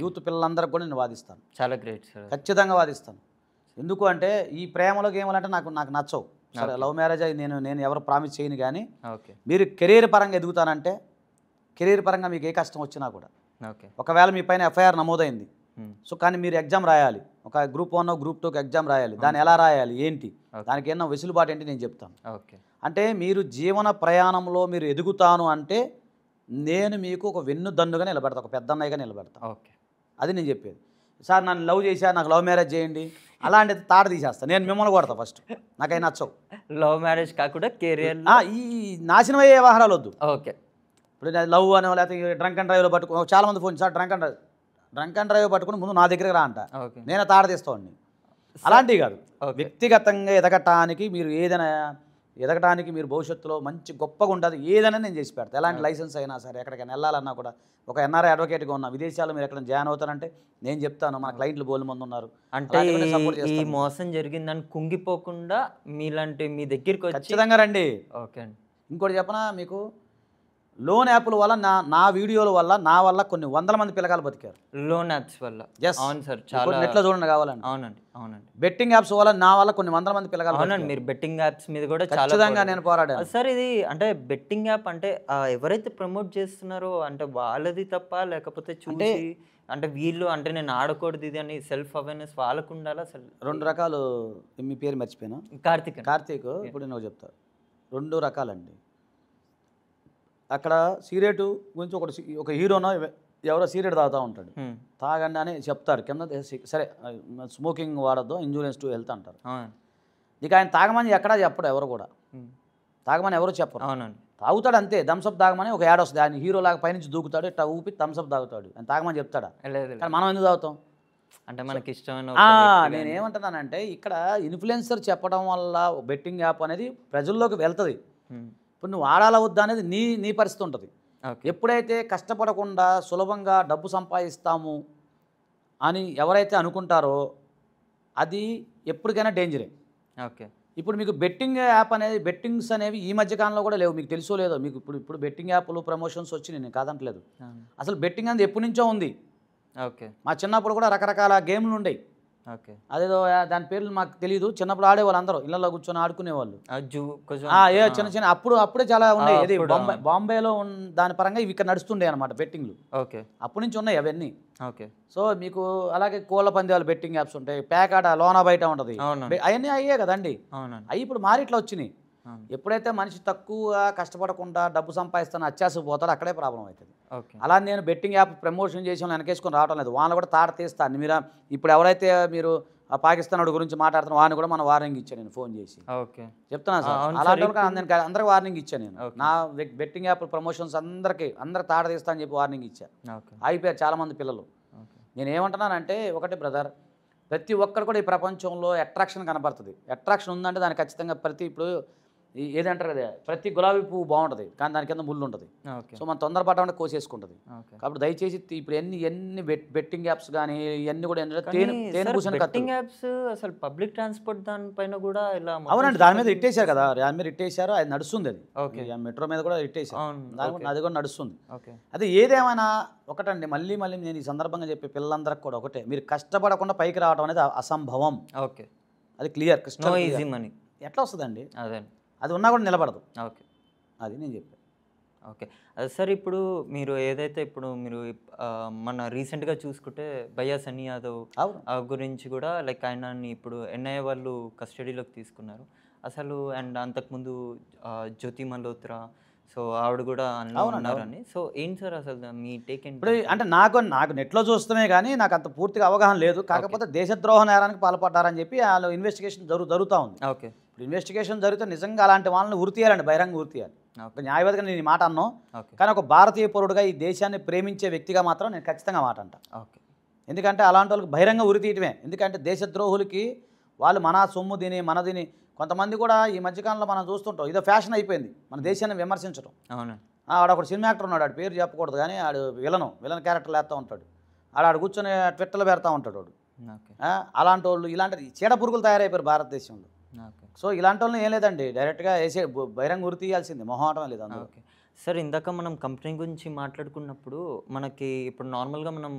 Speaker 2: యూత్ పిల్లలందరికీ కూడా నేను వాదిస్తాను.
Speaker 1: చాలా గ్రేట్ సార్.
Speaker 2: ఖచ్చితంగా వాదిస్తాను. ఎందుకు అంటే ఈ ప్రేమలో గేమాలంటే నాకు నచ్చవు. సరే లవ్ మ్యారేజ్ అయి నేను ఎవరు ప్రామిస్ చేయను, కానీ
Speaker 1: ఓకే
Speaker 2: మీరు కెరీర్ పరంగా ఎదుగుతానంటే కెరీర్ పరంగా మీకు ఏ కష్టం వచ్చినా కూడా
Speaker 1: ఓకే
Speaker 2: ఒకవేళ మీ పైన ఎఫ్ఐఆర్ నమోదైంది, సో కానీ మీరు ఎగ్జామ్ రాయాలి, ఒక గ్రూప్ 1 గ్రూప్ 2 ఎగ్జామ్ రాయాలి, దాన్ని ఎలా రాయాలి ఏంటి, దానికి ఏమన్నా వెసులుబాటు ఏంటి నేను చెప్తాను.
Speaker 1: ఓకే
Speaker 2: అంటే మీరు జీవన ప్రయాణంలో మీరు ఎదుగుతాను అంటే నేను మీకు ఒక వెన్నుదన్నుగా నిలబెడతా, ఒక పెద్దన్నయ్యగా నిలబెడతా.
Speaker 1: ఓకే
Speaker 2: అది నేను చెప్పేది. సార్ నన్ను లవ్ చేశా, నాకు లవ్ మ్యారేజ్ చేయండి అలాంటిది తాట తీసేస్తాను, నేను మిమ్మల్ని కొడతా ఫస్ట్, నాకై నచ్చవు.
Speaker 1: లవ్ మ్యారేజ్ కాకుండా కెరియర్
Speaker 2: ఈ నాశనం అయ్యే వ్యవహారాలు వద్దు.
Speaker 1: ఓకే
Speaker 2: ఇప్పుడు లవ్ అనో లేకపోతే డ్రంక్ అండ్ డ్రైవ్లో పట్టుకుని చాలామంది phone sir drunk and drive పట్టుకుని ముందు నా దగ్గరికి రా అంట,
Speaker 1: ఓకే
Speaker 2: నేనే తాట తీస్తామండి. అలాంటివి కాదు, వ్యక్తిగతంగా ఎదగటానికి మీరు ఏదైనా ఎదగటానికి మీరు భవిష్యత్తులో మంచి గొప్పగా ఉంటుంది ఏదైనా నేను చేసి పెడతాను. ఎలాంటి లైసెన్స్ అయినా సరే, ఎక్కడికైనా వెళ్ళాలన్నా కూడా ఒక ఎన్ఆర్ఐ అడ్వకేట్గా ఉన్న విదేశాల్లో మీరు ఎక్కడ జాయిన్ అవుతారంటే నేను చెప్తాను, మన క్లయింట్లు బోలు మంది ఉన్నారు.
Speaker 1: అంటే ఈ మోసం జరిగిందని కుంగిపోకుండా మీలాంటి మీ దగ్గరికి వచ్చి
Speaker 2: ఖచ్చితంగా రండి.
Speaker 1: ఓకే అండి.
Speaker 2: ఇంకోటి చెప్పనా మీకు, లోన్ యాప్ల వల్ల నా వీడియోల వల్ల నా వల్ల కొన్ని వందల మంది పిల్లగాలు బతికారు.
Speaker 1: లోన్ యాప్స్ వల్ల? అవును సార్, చాలా
Speaker 2: నెట్లో చూడండి కావాలండి.
Speaker 1: అవునండి అవునండి.
Speaker 2: బెట్టింగ్ యాప్స్ వల్ల నా వల్ల కొన్ని వందల మంది పిల్లగాలు.
Speaker 1: అవునండి, మీరు బెట్టింగ్ యాప్స్ మీద కూడా చాలా
Speaker 2: ఖచ్చితంగా నేను పోరాడాను
Speaker 1: సార్. ఇది అంటే బెట్టింగ్ యాప్ అంటే ఎవరైతే ప్రమోట్ చేస్తున్నారో అంటే వాళ్ళది తప్ప, లేకపోతే చూసి అంటే వీళ్ళు అంటే నేను ఆడకూడదు ఇది అని సెల్ఫ్ అవేర్నెస్ వాళ్ళకు ఉండాలి? అసలు 2
Speaker 2: రకాలు. మీ పేరు మర్చిపోయాను.
Speaker 1: కార్తిక్.
Speaker 2: ఇప్పుడు నేను చెప్తా, 2 రకాలండి. అక్కడ సిగరెట్ గురించి ఒక హీరోనో ఎవరో సిగరెట్ తాగుతూ ఉంటాడు, తాగండి అని చెప్తారు కింద, సరే స్మోకింగ్ వాడద్దు, ఇన్సూరెన్స్ టు హెల్త్ అంటారు. ఇక ఆయన తాగమని ఎక్కడా చెప్పడు, ఎవరు కూడా తాగమని ఎవరు చెప్పరు.
Speaker 1: అవునండి,
Speaker 2: తాగుతాడు అంతే. థమ్స్అప్ తాగమని ఒక యాడ్ వస్తుంది, ఆయన హీరో లాగా పైనుంచి దూకుతాడు, ఇట్లా ఊపి థమ్స్అప్ తాగుతాడు, ఆయన తాగమని చెప్తాడా? కానీ మనం ఎందుకు తాగుతాం?
Speaker 1: అంటే మనకి ఇష్టమైన.
Speaker 2: నేనేమంటున్నానంటే ఇక్కడ ఇన్ఫ్లుయెన్సర్ చెప్పడం వల్ల బెట్టింగ్ యాప్ అనేది ప్రజల్లోకి వెళ్తుంది. ఇప్పుడు నువ్వు ఆడాల వద్దా అనేది నీ పరిస్థితి ఉంటుంది. ఎప్పుడైతే కష్టపడకుండా సులభంగా డబ్బు సంపాదిస్తాము అని ఎవరైతే అనుకుంటారో అది ఎప్పటికైనా డేంజరే.
Speaker 1: ఓకే.
Speaker 2: ఇప్పుడు మీకు బెట్టింగ్ యాప్ అనేది, బెట్టింగ్స్ అనేవి ఈ మధ్యకాలంలో కూడా లేవు, మీకు తెలుసో లేదో. మీకు ఇప్పుడు బెట్టింగ్ యాప్లు ప్రమోషన్స్ వచ్చినాయి, నేను కాదంటలేదు. అసలు బెట్టింగ్ అనేది ఎప్పటి నుంచో ఉంది.
Speaker 1: ఓకే.
Speaker 2: మా చిన్నప్పుడు కూడా రకరకాల గేమ్లు ఉండేవి.
Speaker 1: ఓకే.
Speaker 2: అదేదో దాని పేర్లు మాకు తెలియదు, చిన్నప్పుడు ఆడేవాళ్ళు అందరూ ఇళ్ళలో కూర్చొని ఆడుకునేవాళ్ళు. చిన్న అప్పుడే చాలా ఉన్నాయి. ఇది బాంబేలో దాని పరంగా ఇవి ఇక్కడ నడుస్తుండే అనమాట బెట్టింగ్లు.
Speaker 1: ఓకే.
Speaker 2: అప్పటి నుంచి ఉన్నాయి అవన్నీ.
Speaker 1: ఓకే.
Speaker 2: సో మీకు అలాగే కోళ్ళ పందాలు బెట్టింగ్ యాప్స్ ఉంటాయి, పేకాట లోనా బయట ఉంటుంది, అవన్నీ అయ్యే కదండి. అవి ఇప్పుడు మారి ఇట్లా వచ్చినాయి. ఎప్పుడైతే మనిషి తక్కువ కష్టపడకుండా డబ్బు సంపాదిస్తాను అత్యాసకు పోతాడో అక్కడే ప్రాబ్లం అవుతుంది. అలా నేను బెట్టింగ్ యాప్ ప్రమోషన్ చేసి వెనకేసుకొని రావడం లేదు, వాళ్ళని కూడా తాట తీస్తాను. మీరు ఇప్పుడు ఎవరైతే మీరు పాకిస్తాన్ గురించి మాట్లాడుతున్న వాడిని కూడా మనం వార్నింగ్ ఇచ్చాను, నేను ఫోన్ చేసి చెప్తున్నా సార్. అలాంటి నేను అందరికి వార్నింగ్ ఇచ్చాను. నేను నా బెట్టింగ్ యాప్ ప్రమోషన్స్ అందరు తాట తీస్తా అని చెప్పి వార్నింగ్ ఇచ్చాను. అయిపోయారు చాలామంది పిల్లలు. నేను ఏమంటున్నానంటే ఒకటి బ్రదర్, ప్రతి ఒక్కరు కూడా ఈ ప్రపంచంలో అట్రాక్షన్ కనబడుతుంది. అట్రాక్షన్ ఉందంటే దానికి ఖచ్చితంగా ఇప్పుడు ఏదంటారు కదా, ప్రతి గులాబీ పువ్వు బాగుంటుంది కానీ దాని కింద ముళ్ళు ఉంటుంది. సో మనం తొందరపడకుండా కోసేసుకుంటుంది. కాబట్టి దయచేసి ఇప్పుడు ఎన్ని బెట్టింగ్ యాప్స్ కానీ ఇవన్నీ కూడా
Speaker 1: బెట్టింగ్ యాప్స్ అసలు పబ్లిక్ ట్రాన్స్పోర్ట్ దానిపైన కూడా ఇలా.
Speaker 2: అవునండి, దాని మీద ఇట్టేశారు కదా, దాని మీద ఇట్టేశారు, అది నడుస్తుంది. అది మెట్రో మీద కూడా ఇట్టేశారు, అది కూడా నడుస్తుంది. అదే ఏదేమైనా ఒకటండి, మళ్ళీ నేను ఈ సందర్భంగా చెప్పే పిల్లలందరికి కూడా ఒకటే, మీరు కష్టపడకుండా పైకి రావడం అనేది అసంభవం.
Speaker 1: ఓకే,
Speaker 2: అది క్లియర్.
Speaker 1: ఈజీ మనీ
Speaker 2: ఎట్లా వస్తుందండి?
Speaker 1: అదే
Speaker 2: అది ఉన్నా కూడా నిలబడదు.
Speaker 1: ఓకే,
Speaker 2: అది నేను చెప్పాను.
Speaker 1: ఓకే. అదే సార్, ఇప్పుడు మీరు ఏదైతే మీరు మన రీసెంట్గా చూసుకుంటే భయ్యా సన్నీ యాదవ్ గురించి కూడా లైక్ ఆయనని ఇప్పుడు ఎన్ఐఏ వాళ్ళు కస్టడీలోకి తీసుకున్నారు అసలు. అండ్ అంతకుముందు జ్యోతి మల్హోత్రా, సో ఆవిడ కూడా ఉన్నారని. సో ఏంటి సార్ అసలు మీ టేక్?
Speaker 2: ఇప్పుడు అంటే నాకు నెట్లో చూస్తమే కానీ నాకు అంత పూర్తిగా అవగాహన లేదు. కాకపోతే దేశద్రోహ నేరానికి పాల్పడ్డారని చెప్పి వాళ్ళు ఇన్వెస్టిగేషన్ జరుగుతూ ఉంది.
Speaker 1: ఓకే.
Speaker 2: ఇప్పుడు ఇన్వెస్టిగేషన్ జరిగితే నిజంగా అలాంటి వాళ్ళని ఉరి తీయాలండి, బహిరంగ ఉరి తీయాలి. ఒక న్యాయవాదిగా నేను ఈ మాట అన్నాను, కానీ ఒక భారతీయ పౌరుడుగా ఈ దేశాన్ని ప్రేమించే వ్యక్తిగా మాత్రం నేను ఖచ్చితంగా మాట అంట.
Speaker 1: ఓకే.
Speaker 2: ఎందుకంటే అలాంటి వాళ్ళకి బహిరంగ ఉరి తీయటమే. ఎందుకంటే దేశద్రోహులకి వాళ్ళు మన సొమ్ము తిని మనదిని, కొంతమంది కూడా ఈ మధ్యకాలంలో మనం చూస్తుంటాం, ఇదో ఫ్యాషన్ అయిపోయింది మన దేశాన్ని విమర్శించడం.
Speaker 1: అవును.
Speaker 2: ఆడ ఒకటి సినిమా యాక్టర్ ఉన్నాడు, ఆడు పేరు చెప్పకూడదు కానీ ఆడు విలన్ క్యారెక్టర్లు వేస్తూ ఉంటాడు, ఆడు కూర్చొని ట్విట్టర్లో పెడతా ఉంటాడు వాడు. అలాంటి వాళ్ళు ఇలాంటి చీడ పురుగులు తయారైపోయారు భారతదేశంలో. సో ఇలాంటి వాళ్ళని ఏం లేదండి, డైరెక్ట్గా వేసే బహిరంగ ఉరి తీయాల్సిందే, మొహమాటం లేదు అందులో.
Speaker 1: ఓకే. సార్ ఇందాక మనం కంపెనీ గురించి మాట్లాడుకున్నప్పుడు మనకి ఇప్పుడు నార్మల్గా మనం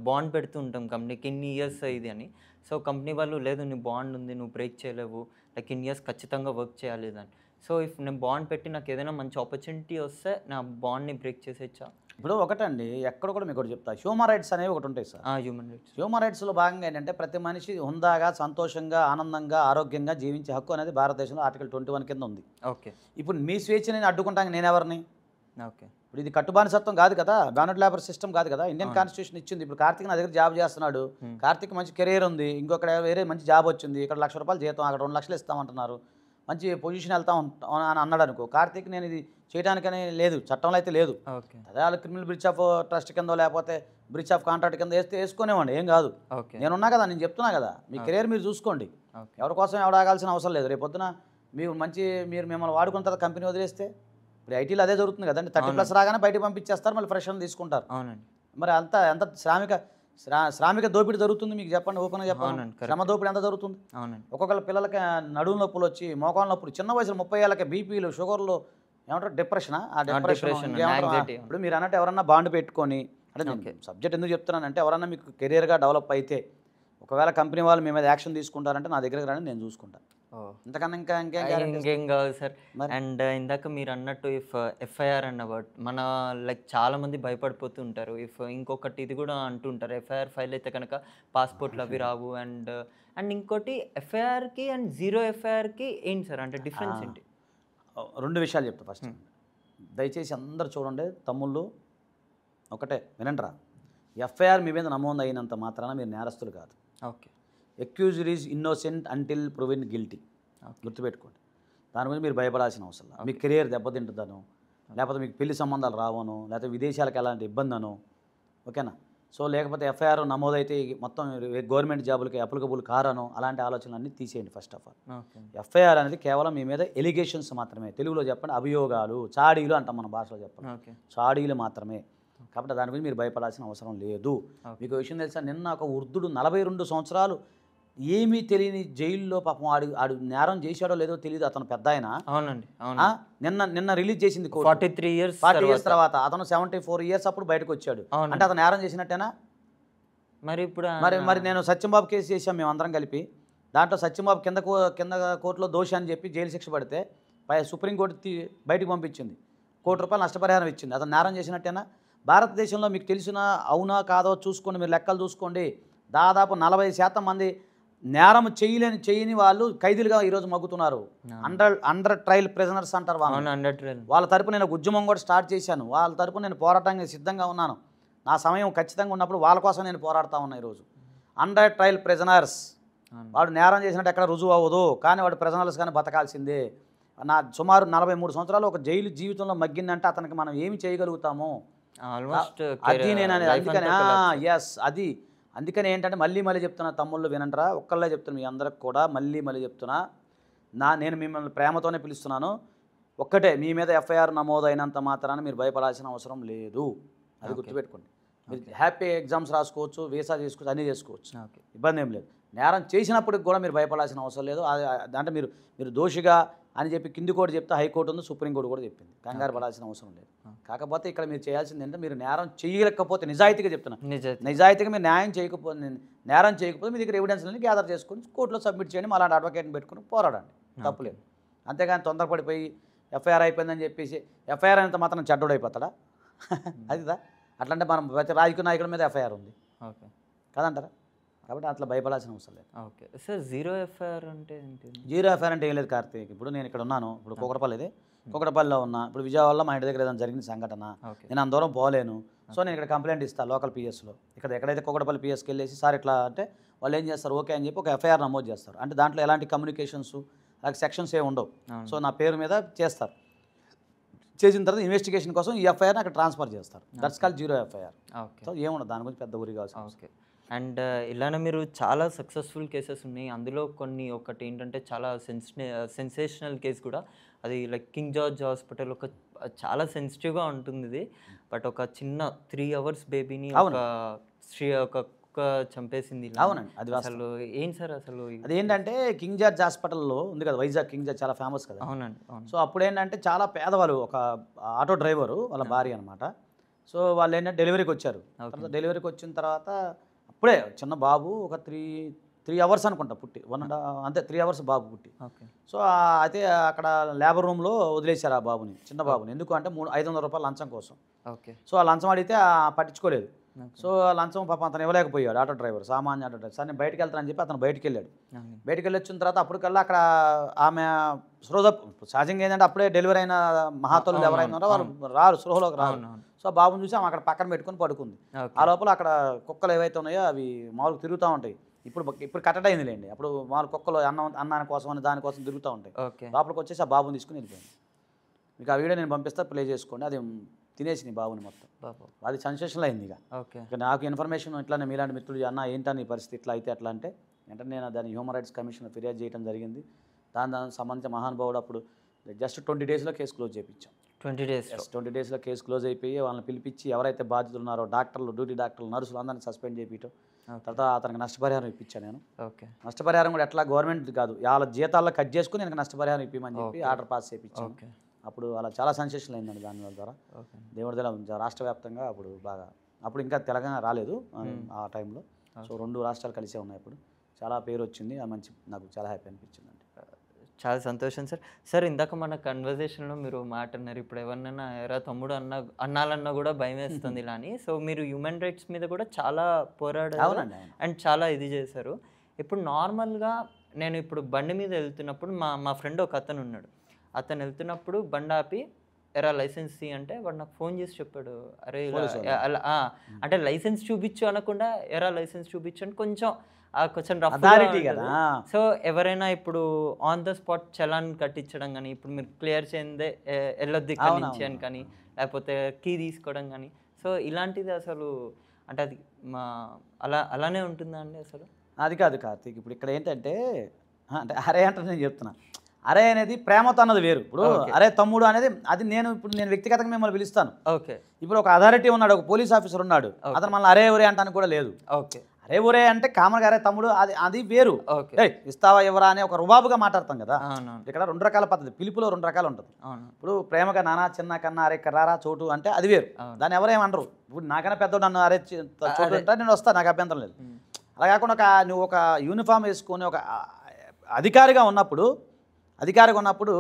Speaker 1: బాండ్ పెడుతూ ఉంటాం కంపెనీకి ఇన్ని ఇయర్స్ ఇది అని. సో కంపెనీ వాళ్ళు లేదు నీ బాండ్ ఉంది నువ్వు బ్రేక్ చేయలేవు, లైక్ ఇన్ని ఇయర్స్ ఖచ్చితంగా వర్క్ చేయాలి అని. సో ఇఫ్ నేను బాండ్ పెట్టి నాకు ఏదైనా మంచి ఆపర్చునిటీ వస్తే నా బాండ్ని బ్రేక్ చేసేచ్చా?
Speaker 2: ఇప్పుడు ఒకటండి, ఎక్కడ కూడా మీకు ఒకటి చెప్తా, హ్యూమన్ రైట్స్ అనేవి ఒకటి ఉంటాయి సార్.
Speaker 1: Human rights.
Speaker 2: హ్యూమన్ రైట్స్లో భాగంగా ఏంటంటే ప్రతి మనిషి హుందాగా, సంతోషంగా, ఆనందంగా, ఆరోగ్యంగా జీవించే హక్కు అనేది భారతదేశంలో ఆర్టికల్ 21 కింద ఉంది.
Speaker 1: ఓకే.
Speaker 2: ఇప్పుడు మీ స్వేచ్ఛని అడ్డుకుంటానికి నేను ఎవరిని?
Speaker 1: ఓకే.
Speaker 2: ఇప్పుడు ఇది కట్టుబానిసత్వం కాదు కదా, బ్యానెట్ లేబర్ సిస్టమ్ కాదు కదా, ఇండియన్ కాన్స్టిట్యూషన్ ఇచ్చింది. ఇప్పుడు కార్తీక్ నా దగ్గర జాబ్ చేస్తున్నాడు, కార్తీక్ మంచి కెరీర్ ఉంది, ఇంకొకటి వేరే మంచి జాబ్ వచ్చింది, ఇక్కడ ₹1,00,000 జీతం, అక్కడ 2 లక్షలు ఇస్తామంటున్నారు, మంచి పొజిషన్ వెళ్తాం అని అన్నాడు అనుకో, కార్తీక్ నేను ఇది చేయడానికనే లేదు, చట్టంలో అయితే లేదు. అదే వాళ్ళు క్రిమినల్ బ్రీచ్ ఆఫ్ ట్రస్ట్ కింద లేకపోతే బ్రీచ్ ఆఫ్ కాంట్రాక్ట్ కింద వేసుకునేవ్వండి, ఏం కాదు. నేనున్నా కదా, నేను చెప్తున్నా కదా, మీ కెరీర్ మీరు చూసుకోండి, ఎవరి కోసం ఎవడాగాల్సిన అవసరం లేదు. రేపు పొద్దున మీరు మిమ్మల్ని వాడుకున్న తర్వాత కంపెనీ వదిలేస్తే, ఇప్పుడు ఐటీలో అదే జరుగుతుంది కదండి, 30+ రాగానే బయటకు పంపించేస్తారు, మళ్ళీ ఫ్రెషర్ని తీసుకుంటారు. మరి ఎంత శ్రామిక దోపిడీ జరుగుతుంది మీకు చెప్పండి, ఓపెన్గా చెప్పండి. శ్రమ దోపిడీ ఎంత జరుగుతుంది? ఒక్కొక్కళ్ళ పిల్లలకి నడుము నొప్పులు వచ్చి, మోకాళ్ళ నొప్పులు, చిన్న వయసులో 30 ఏళ్ళకి బీపీలు, షుగర్లు, ఏమంటారు డిప్రెషనా, ఆ డిప్రెషన్. ఇప్పుడు మీరు అన్నట్టు ఎవరన్నా బాండ్ పెట్టుకొని, అంటే సబ్జెక్ట్ ఎందుకు చెప్తున్నానంటే, ఎవరన్నా మీకు కెరీర్గా డెవలప్ అయితే, ఒకవేళ కంపెనీ వాళ్ళు మీ మీద యాక్షన్ తీసుకుంటారంటే నా దగ్గరకు రాని నేను చూసుకుంటాను. ఇంతకన్నా
Speaker 1: ఇంకేం కావాలి సార్. అండ్ ఇందాక మీరు అన్నట్టు ఇఫ్ ఎఫ్ఐఆర్ అన్నవాట్ మన లైక్ చాలా మంది భయపడిపోతూ ఉంటారు. ఇఫ్ ఇంకొకటి ఇది కూడా అంటుంటారు, ఎఫ్ఐఆర్ ఫైల్ అయితే కనుక పాస్పోర్ట్లు అవి రావు. అండ్ ఇంకోటి ఎఫ్ఐఆర్కి అండ్ 0 ఎఫ్ఐఆర్కి ఏంటి సార్ అంటే డిఫరెన్స్ ఏంటి?
Speaker 2: 2 విషయాలు చెప్తా. ఫస్ట్ దయచేసి అందరు చూడండి తమ్ముళ్ళు, ఒకటే వినండిరా, ఎఫ్ఐఆర్ మీ మీద నమోదు అయినంత మాత్రాన మీరు నేరస్తులు కాదు.
Speaker 1: Okay.
Speaker 2: Accused is innocent until proven guilty, గుర్తుపెట్టుకోండి. దాని గురించి మీరు భయపడాల్సిన అవసరం లేదు. మీ కెరియర్ దెబ్బతింటుందనో, లేకపోతే మీకు పెళ్లి సంబంధాలు రావనో, లేకపోతే విదేశాలకు ఎలాంటి ఇబ్బంది అనో, ఓకేనా. సో లేకపోతే ఎఫ్ఐఆర్ నమోదైతే మొత్తం గవర్నమెంట్ జాబులకి అప్లికబుల్ కారనో, అలాంటి ఆలోచనలన్నీ తీసేయండి. ఫస్ట్ ఆఫ్ ఆల్ ఎఫ్ఐఆర్ అనేది కేవలం మీ మీద ఎలిగేషన్స్ మాత్రమే, తెలుగులో చెప్పండి అభియోగాలు, చాడీలు అంటాం మన భాషలో చెప్పండి, చాడీలు మాత్రమే. కాబట్టి దాని గురించి మీరు భయపడాల్సిన అవసరం లేదు. మీకు విషయం తెలుసా, నిన్న ఒక వృద్ధుడు 42 సంవత్సరాలు ఏమీ తెలియని జైల్లో పాపం ఆడు నేరం చేశాడో లేదో తెలియదు, అతను పెద్ద ఆయన.
Speaker 1: అవునండి.
Speaker 2: నిన్న రిలీజ్ చేసింది
Speaker 1: 43 ఇయర్స్
Speaker 2: తర్వాత. అతను 74 ఇయర్స్ అప్పుడు బయటకు వచ్చాడు. అంటే అతను నేరం చేసినట్టేనా?
Speaker 1: మరి ఇప్పుడు
Speaker 2: మరి నేను సత్యంబాబు కేసు చేసాం మేము అందరం కలిపి. దాంట్లో సత్యంబాబు కింద కోర్టులో దోషి అని చెప్పి జైలు శిక్ష పడితే సుప్రీంకోర్టు బయటకు పంపించింది, ₹1,00,000 నష్టపరిహారం ఇచ్చింది. అతను నేరం చేసినట్టేనా? భారతదేశంలో మీకు తెలిసిన అవునా కాదో చూసుకోండి, మీరు లెక్కలు చూసుకోండి. దాదాపు 40% మంది నేరం చేయని వాళ్ళు ఖైదీలుగా ఈరోజు మగ్గుతున్నారు. అండర్ ట్రయల్ ప్రిజనర్స్ అంటారు వాళ్ళ తరపు నేను ఉద్యమం కూడా స్టార్ట్ చేశాను. వాళ్ళ తరపు నేను పోరాటానికి సిద్ధంగా ఉన్నాను. నా సమయం ఖచ్చితంగా ఉన్నప్పుడు వాళ్ళ కోసం నేను పోరాడుతూ ఉన్నా. ఈరోజు అండర్ ట్రయల్ ప్రిజనర్స్, వాడు నేరం చేసినట్టు ఎక్కడ రుజువు అవ్వదు, కానీ వాడు ప్రిజనర్స్ కానీ బతకాల్సిందే. నా సుమారు 43 సంవత్సరాలు ఒక జైలు జీవితంలో మగ్గిందంటే అతనికి మనం ఏమి చేయగలుగుతాము? అది నేను అందుకని అందుకని ఏంటంటే మళ్ళీ చెప్తున్నా తమ్ముళ్ళు వినంటారా, ఒక్కళ్ళే చెప్తున్నా మీ అందరికి కూడా మళ్ళీ చెప్తున్నా, నేను మిమ్మల్ని ప్రేమతోనే పిలుస్తున్నాను. ఒక్కటే, మీ మీద ఎఫ్ఐఆర్ నమోదైనంత మాత్రాన మీరు భయపడాల్సిన అవసరం లేదు, అది గుర్తుపెట్టుకోండి. మీరు హ్యాపీ ఎగ్జామ్స్ రాసుకోవచ్చు, వీసా చేసుకోవచ్చు, అన్నీ చేసుకోవచ్చు, ఇబ్బంది ఏం లేదు. నేరం చేసినప్పటికి కూడా మీరు భయపడాల్సిన అవసరం లేదు. అంటే మీరు దోషిగా అని చెప్పి కింది కోర్టు చెప్తే హైకోర్టు ఉంది, సుప్రీంకోర్టు కూడా చెప్పింది, కంగారు పడాల్సిన అవసరం లేదు. కాకపోతే ఇక్కడ మీరు చేయాల్సింది ఏంటంటే, మీరు నేరం చేయలేకపోతే, నిజాయితీగా చెప్తున్నా, నిజాయితీగా మీరు నేరం చేయకపోతే మీ దగ్గర ఎవిడెన్స్లని గ్యాదర్ చేసుకొని కోర్టులో సబ్మిట్ చేయండి, అలాంటి అడ్వకేట్ని పెట్టుకుని పోరాడండి, తప్పులేదు. అంతేగాని తొందరపడిపోయి ఎఫ్ఐఆర్ అయిపోయిందని చెప్పేసి, ఎఫ్ఐఆర్ అయినంత మాత్రం చెడ్డోడు అయిపోతాడా? అదిదా అట్లంటే మనం ప్రతి రాజకీయ నాయకుల మీద ఎఫ్ఐఆర్ ఉంది కదంటారా? కాబట్టి అట్లా భయపడాల్సిన అవసరం లేదు.
Speaker 1: ఓకే సార్, 0 ఎఫ్ఐఆర్ అంటే ఏంటి?
Speaker 2: 0 ఎఫ్ఐఆర్ అంటే ఏం లేదు కార్తీక్. ఇప్పుడు నేను ఇక్కడ ఉన్నాను, ఇప్పుడు కూకటపల్లిలో ఉన్నా, ఇప్పుడు విజయవాడలో మా ఇంటి దగ్గర ఏదైనా జరిగిన సంఘటన, నేను అంత దూరం పోలేను, సో నేను ఇక్కడ కంప్లైంట్ ఇస్తాను లోకల్ పిఎస్లో. ఎక్కడైతే కూకటపల్లి పిఎస్కి వెళ్ళేసి సార్ ఇట్లా అంటే వాళ్ళు ఏం చేస్తారు, ఓకే అని చెప్పి ఒక ఎఫ్ఐఆర్ నమోదు చేస్తారు. అంటే దాంట్లో ఎలాంటి కమ్యూనికేషన్స్ అలాగే సెక్షన్స్ ఏ ఉండవు. సో నా పేరు మీద చేస్తారు, చేసిన తర్వాత ఇన్వెస్టిగేషన్ కోసం ఈ ఎఫ్ఐఆర్ని అక్కడ ట్రాన్స్ఫర్ చేస్తారు. That's call 0 FIR. సో ఏముండదు దాని గురించి పెద్ద ఊరి కావాల్సి.
Speaker 1: ఓకే. అండ్ ఇలానే మీరు చాలా సక్సెస్ఫుల్ కేసెస్ ఉన్నాయి, అందులో ఒకటి ఏంటంటే చాలా సెన్సేషనల్ కేసు కూడా, అది లైక్ కింగ్ జార్జ్ హాస్పిటల్, చాలా సెన్సిటివ్గా ఉంటుంది ఇది. బట్ ఒక చిన్న 3 hours బేబీని ఒక కుక్క చంపేసింది ఇలా.
Speaker 2: అవునండి, అది
Speaker 1: అసలు ఏం సార్ అసలు
Speaker 2: అదేంటంటే కింగ్ జార్జ్ హాస్పిటల్లో ఉంది కదా, వైజాగ్ కింగ్ జార్జ్ చాలా ఫేమస్ కదా.
Speaker 1: అవునండి అవును
Speaker 2: సో అప్పుడు ఏంటంటే చాలా పేదవాళ్ళు, ఒక ఆటో డ్రైవరు వాళ్ళ భార్య అనమాట. సో వాళ్ళు ఏంటంటే డెలివరీకి వచ్చారు. తర్వాత డెలివరీకి వచ్చిన తర్వాత అప్పుడే చిన్న బాబు ఒక 3 అవర్స్ అనుకుంటా పుట్టి, అంతే 3 అవర్స్ బాబు పుట్టి.
Speaker 1: ఓకే
Speaker 2: సో అయితే అక్కడ లేబర్ రూమ్లో వదిలేశారు ఆ బాబుని, చిన్న బాబుని. ఎందుకు అంటే 500 రూపాయలు లంచం కోసం.
Speaker 1: ఓకే
Speaker 2: సో ఆ లంచం అడిగితే పట్టించుకోలేదు. సో ఆ లంచం పాపం అతను ఇవ్వలేకపోయాడు, ఆటో డ్రైవర్, సామాన్య ఆటో డ్రైవర్. సార్ నేను బయటకు వెళ్తానని చెప్పి అతను బయటికి వెళ్ళాడు. బయటికి వెళ్ళి వచ్చిన తర్వాత అప్పటికల్లా అక్కడ ఆమె స్పృహ, సహజంగా ఏంటంటే అప్పుడే డెలివరీ అయిన మహాతల్లులు ఎవరైనా ఉన్నారో వాళ్ళు రారు, స్పృహలోకి రారు. సో ఆ బాబుని చూసి ఆమె అక్కడ పక్కన పెట్టుకొని పడుకుంది. ఆ లోపల అక్కడ కుక్కలు ఏవైతే ఉన్నాయో అవి మామూలుగా తిరుగుతూ ఉంటాయి. ఇప్పుడు కట్టడైందిలేండి, అప్పుడు మామూలు కుక్కలు అన్నాని కోసం అని దానికోసం తిరుగుతూ ఉంటాయి. లోపలికి వచ్చేసి ఆ బాబుని తీసుకుని వెళ్ళిపోయింది. మీకు ఆ వీడియో నేను పంపిస్తా, ప్లే చేసుకోండి. అది తినేసింది బాబుని మొత్తం. అది సెన్సేషనల్ అయింది. ఇక నాకు ఇన్ఫర్మేషన్ ఇట్లానే మీలాంటి మిత్రుడు అన్న ఏంటని పరిస్థితి ఇట్లా అయితే అట్లా అంటే వెంటనే నేను దాన్ని హ్యూమన్ రైట్స్ కమిషన్ ఫిర్యాదు చేయడం జరిగింది. దానికి సంబంధించిన మహానుభావుడు అప్పుడు జస్ట్ 20 డేస్లో కేసు క్లోజ్ చేయించాం. 20 డేస్లో కేసు క్లోజ్ అయిపోయి వాళ్ళని పిలిపించి ఎవరైతే బాధితులు ఉన్నారో డాక్టర్లు, డ్యూటీ డాక్టర్లు, నర్సులు అందరినీ సస్పెండ్ చేయించడం. తర్వాత అతనికి నష్టపరిహారం ఇప్పించాను నేను. నష్టపరిహారం కూడా ఎట్లా గవర్నమెంట్ కాదు, వాళ్ళ జీతాల్లో కట్ చేసుకుని నేను నష్టపరిహారం ఇప్పిమని చెప్పి ఆర్డర్ పాస్ చేయించాను. అప్పుడు అలా చాలా సెన్సేషన్ అయిందండి దాని ద్వారా. దేవుడి దగ్గర రాష్ట్ర వ్యాప్తంగా అప్పుడు బాగా, అప్పుడు ఇంకా తెలంగాణ రాలేదు ఆ టైంలో. సో 2 రాష్ట్రాలు కలిసే ఉన్నాయి. అప్పుడు చాలా పేరు వచ్చింది, మంచి, నాకు చాలా హ్యాపీ అనిపించింది అండి.
Speaker 1: చాలా సంతోషం సార్. సార్ ఇందాక మన కన్వర్జేషన్లో మీరు మాట అన్నారు, ఇప్పుడు ఎవరినైనా ఎరా తమ్ముడు అన్నాలన్నా కూడా భయం వేస్తుంది ఇలా అని. సో మీరు హ్యూమన్ రైట్స్ మీద కూడా చాలా పోరాడారు అండ్ చాలా ఇది చేశారు. ఇప్పుడు నార్మల్గా నేను ఇప్పుడు బండి మీద వెళ్తున్నప్పుడు మా ఫ్రెండ్ ఒక అతను ఉన్నాడు. అతను వెళ్తున్నప్పుడు బండి ఆపి ఎరా లైసెన్స్ అంటే వాడు నాకు ఫోన్ చేసి చెప్పాడు, అరే అలా అంటే లైసెన్స్ చూపించు అనకుండా ఎరా లైసెన్స్ చూపించు అని కొంచెం రఫ్. సో ఎవరైనా ఇప్పుడు ఆన్ ద స్పాట్ చలాన్ కట్టించడం కానీ, ఇప్పుడు మీరు క్లియర్ చేయందే వెళ్ళొద్దు ఇక్కడ నుంచి అని కానీ, లేకపోతే కీ తీసుకోవడం కానీ, సో ఇలాంటిది అసలు అంటే అది అలానే ఉంటుందా అండి అసలు?
Speaker 2: అది కాదు కార్తీక్, ఇప్పుడు ఇక్కడ ఏంటంటే అంటే అరే అంటే నేను చెప్తున్నా, అరే అనేది ప్రేమతో అన్నది వేరు. ఇప్పుడు అరే తమ్ముడు అనేది అది నేను వ్యక్తిగతంగా మిమ్మల్ని పిలుస్తాను.
Speaker 1: ఓకే
Speaker 2: ఇప్పుడు ఒక అథారిటీ ఉన్నాడు, ఒక పోలీస్ ఆఫీసర్ ఉన్నాడు, అతను మళ్ళీ అరే ఒరే అంటానికి కూడా లేదు.
Speaker 1: ఓకే
Speaker 2: అరే ఒరే అంటే కామన్గా అరే తమ్ముడు అది వేరు. ఇస్తావా ఎవరా అని ఒక రుబాబుగా మాట్లాడతాం కదా. ఇక్కడ 2 రకాల పద్ధతి, పిలుపులో 2 రకాలు ఉంటుంది. ఇప్పుడు ప్రేమగా నానా చిన్న కన్నా అరే రారా చోటు అంటే అది వేరు, దాన్ని ఎవరేమనరు. ఇప్పుడు నాకన్నా పెద్దోడు నన్ను అరే చోటు అంటే నేను వస్తాను, నాకు అభ్యంతరం లేదు. అలా కాకుండా నువ్వు ఒక యూనిఫామ్ వేసుకొని ఒక అధికారిగా ఉన్నప్పుడు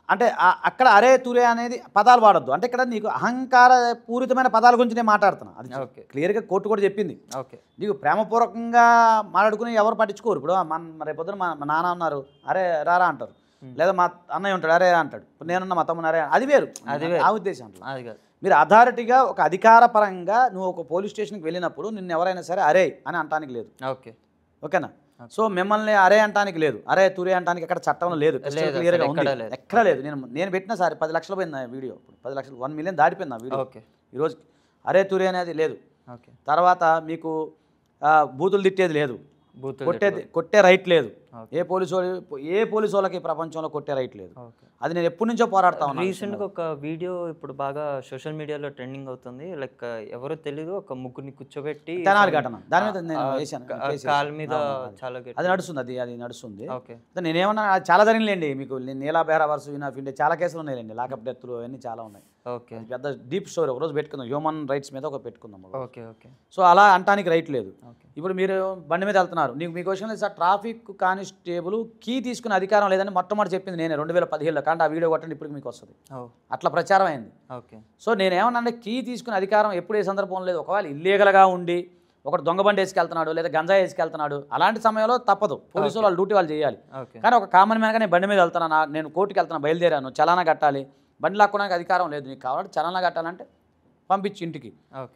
Speaker 2: అంటే అక్కడ అరే తురే అనేది పదాలు వాడద్దు. అంటే ఇక్కడ నీకు అహంకార పూరితమైన పదాల గురించి నేను మాట్లాడుతున్నా. అది క్లియర్గా కోర్టు కూడా చెప్పింది. నీకు ప్రేమపూర్వకంగా మాట్లాడుకుని ఎవరు పట్టించుకోరు. ఇప్పుడు రేపు పొద్దున మా నాన్న ఉన్నారు, అరే రారా అంటారు, లేదా మా అన్నయ్య ఉంటాడు అరే అంటాడు, ఇప్పుడు నేనున్న మా తమ్ముడు అరే, అది వేరు. ఆ ఉద్దేశం మీరు అథారిటీగా ఒక అధికార పరంగా నువ్వు ఒక పోలీస్ స్టేషన్కి వెళ్ళినప్పుడు నిన్ను ఎవరైనా సరే అరే అని అంటానికి లేదు. ఓకేనా? సో మిమ్మల్ని అరే అంటానికి లేదు, అరే తురే అంటానికి ఎక్కడ చట్టంలో లేదు, క్లియర్గా ఉంది, ఎక్కడ లేదు. నేను పెట్టిన సార్ 10 లక్షలు పోయింది వీడియో, 10 లక్షలు 1 మిలియన్ దాటిపోయింది ఆ వీడియో. ఈరోజు అరే తురే అనేది లేదు. తర్వాత మీకు బూతులు తిట్టేది లేదు, కొట్టే రైట్ లేదు. ఏ పోలీసు వాళ్ళకి ప్రపంచంలో కొట్టే రైట్ లేదు. అది నేను ఎప్పటి నుంచో పోరాడుతా ఉన్నాను.
Speaker 1: రీసెంట్గా ఒక వీడియో ఇప్పుడు బాగా సోషల్ మీడియాలో ట్రెండింగ్ అవుతుంది. లైక్ ఎవరో తెలీదు, ఒక ముగ్గురిని కూర్చోబెట్టి
Speaker 2: తెనాలి ఘటన, దాని మీద నేను వేసాను,
Speaker 1: కాల్ మీద చాలా
Speaker 2: అది నడుస్తుంది. అది నడుస్తుంది. నేనేమన్నా చాలా జరిగినాయండి. మీకు నీలా బెహరావర్స్ ఆఫ్ ఇండియా చాలా కేసులు ఉన్నాయండి, లాకప్ డెత్లు అవన్నీ చాలా ఉన్నాయి. పెద్ద డీప్ స్టోరీ ఒకరోజు పెట్టుకుందాం, హ్యూమన్ రైట్స్ మీద ఒక పెట్టుకుందాం. సో అలా అంటానికి రైట్ లేదు. ఇప్పుడు మీరు బండి మీద వెళ్తున్నారు, మీ క్వశ్చన్ లేదు సార్, ట్రాఫిక్ కానిస్టేబుల్ కీ తీసుకునే అధికారం లేదని మొట్టమొదటి చెప్పింది నేనే 2017లో. కానీ ఆ వీడియో కొట్టండి ఇప్పుడు మీకు వస్తుంది, అట్లా ప్రచారం అయింది. సో నేనేమన్నా కీ తీసుకునే అధికారం ఎప్పుడు ఏ సందర్భం లేదు. ఒకవేళ ఇల్లీగల్గా ఉండి ఒకటి దొంగ బండి వేసుకెళ్తున్నాడు లేదా గంజాయి వేసుకెళ్తున్నాడు, అలాంటి సమయంలో తప్పదు, పోలీసులు వాళ్ళ డ్యూటీ వాళ్ళు చేయాలి. కానీ ఒక కామన్ మ్యాన్గా నేను బండి మీద వెళ్తున్నా, నేను కోర్టుకి వెళ్తున్నా, బయలుదేరాను, చలానా కట్టాలి, బండి లాక్కోడానికి అధికారం లేదు. నీకు కావాలంటే చలానా కట్టాలంటే పంపించి ఇంటికి,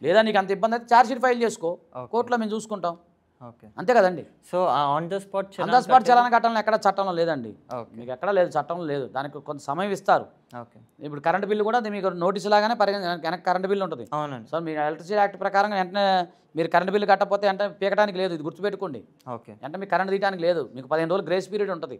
Speaker 2: లేదా నీకు అంత ఇబ్బంది అయితే ఛార్జ్ షీట్ ఫైల్ చేసుకో, కోర్టులో మేము చూసుకుంటాం, అంతే కదండి.
Speaker 1: సో ఆన్ ద స్పాట్
Speaker 2: చలానా కట్టాలని ఎక్కడ చట్టంలో లేదండి, మీకు ఎక్కడ లేదు, చట్టంలో లేదు. దానికి కొంత సమయం ఇస్తారు. ఇప్పుడు కరెంట్ బిల్లు కూడా మీకు నోటీసు లాగానే వెనక్కి కరెంట్ బిల్లు ఉంటుంది. సో మీరు ఎలక్ట్రిసిటీ యాక్ట్ ప్రకారం వెంటనే మీరు కరెంట్ బిల్లు కట్టకపోతే వెంటనే పీకడానికి లేదు, ఇది గుర్తుపెట్టుకోండి. వెంటనే మీకు కరెంట్ తీయడానికి లేదు, మీకు 15 రోజులు గ్రేస్ పీరియడ్ ఉంటుంది.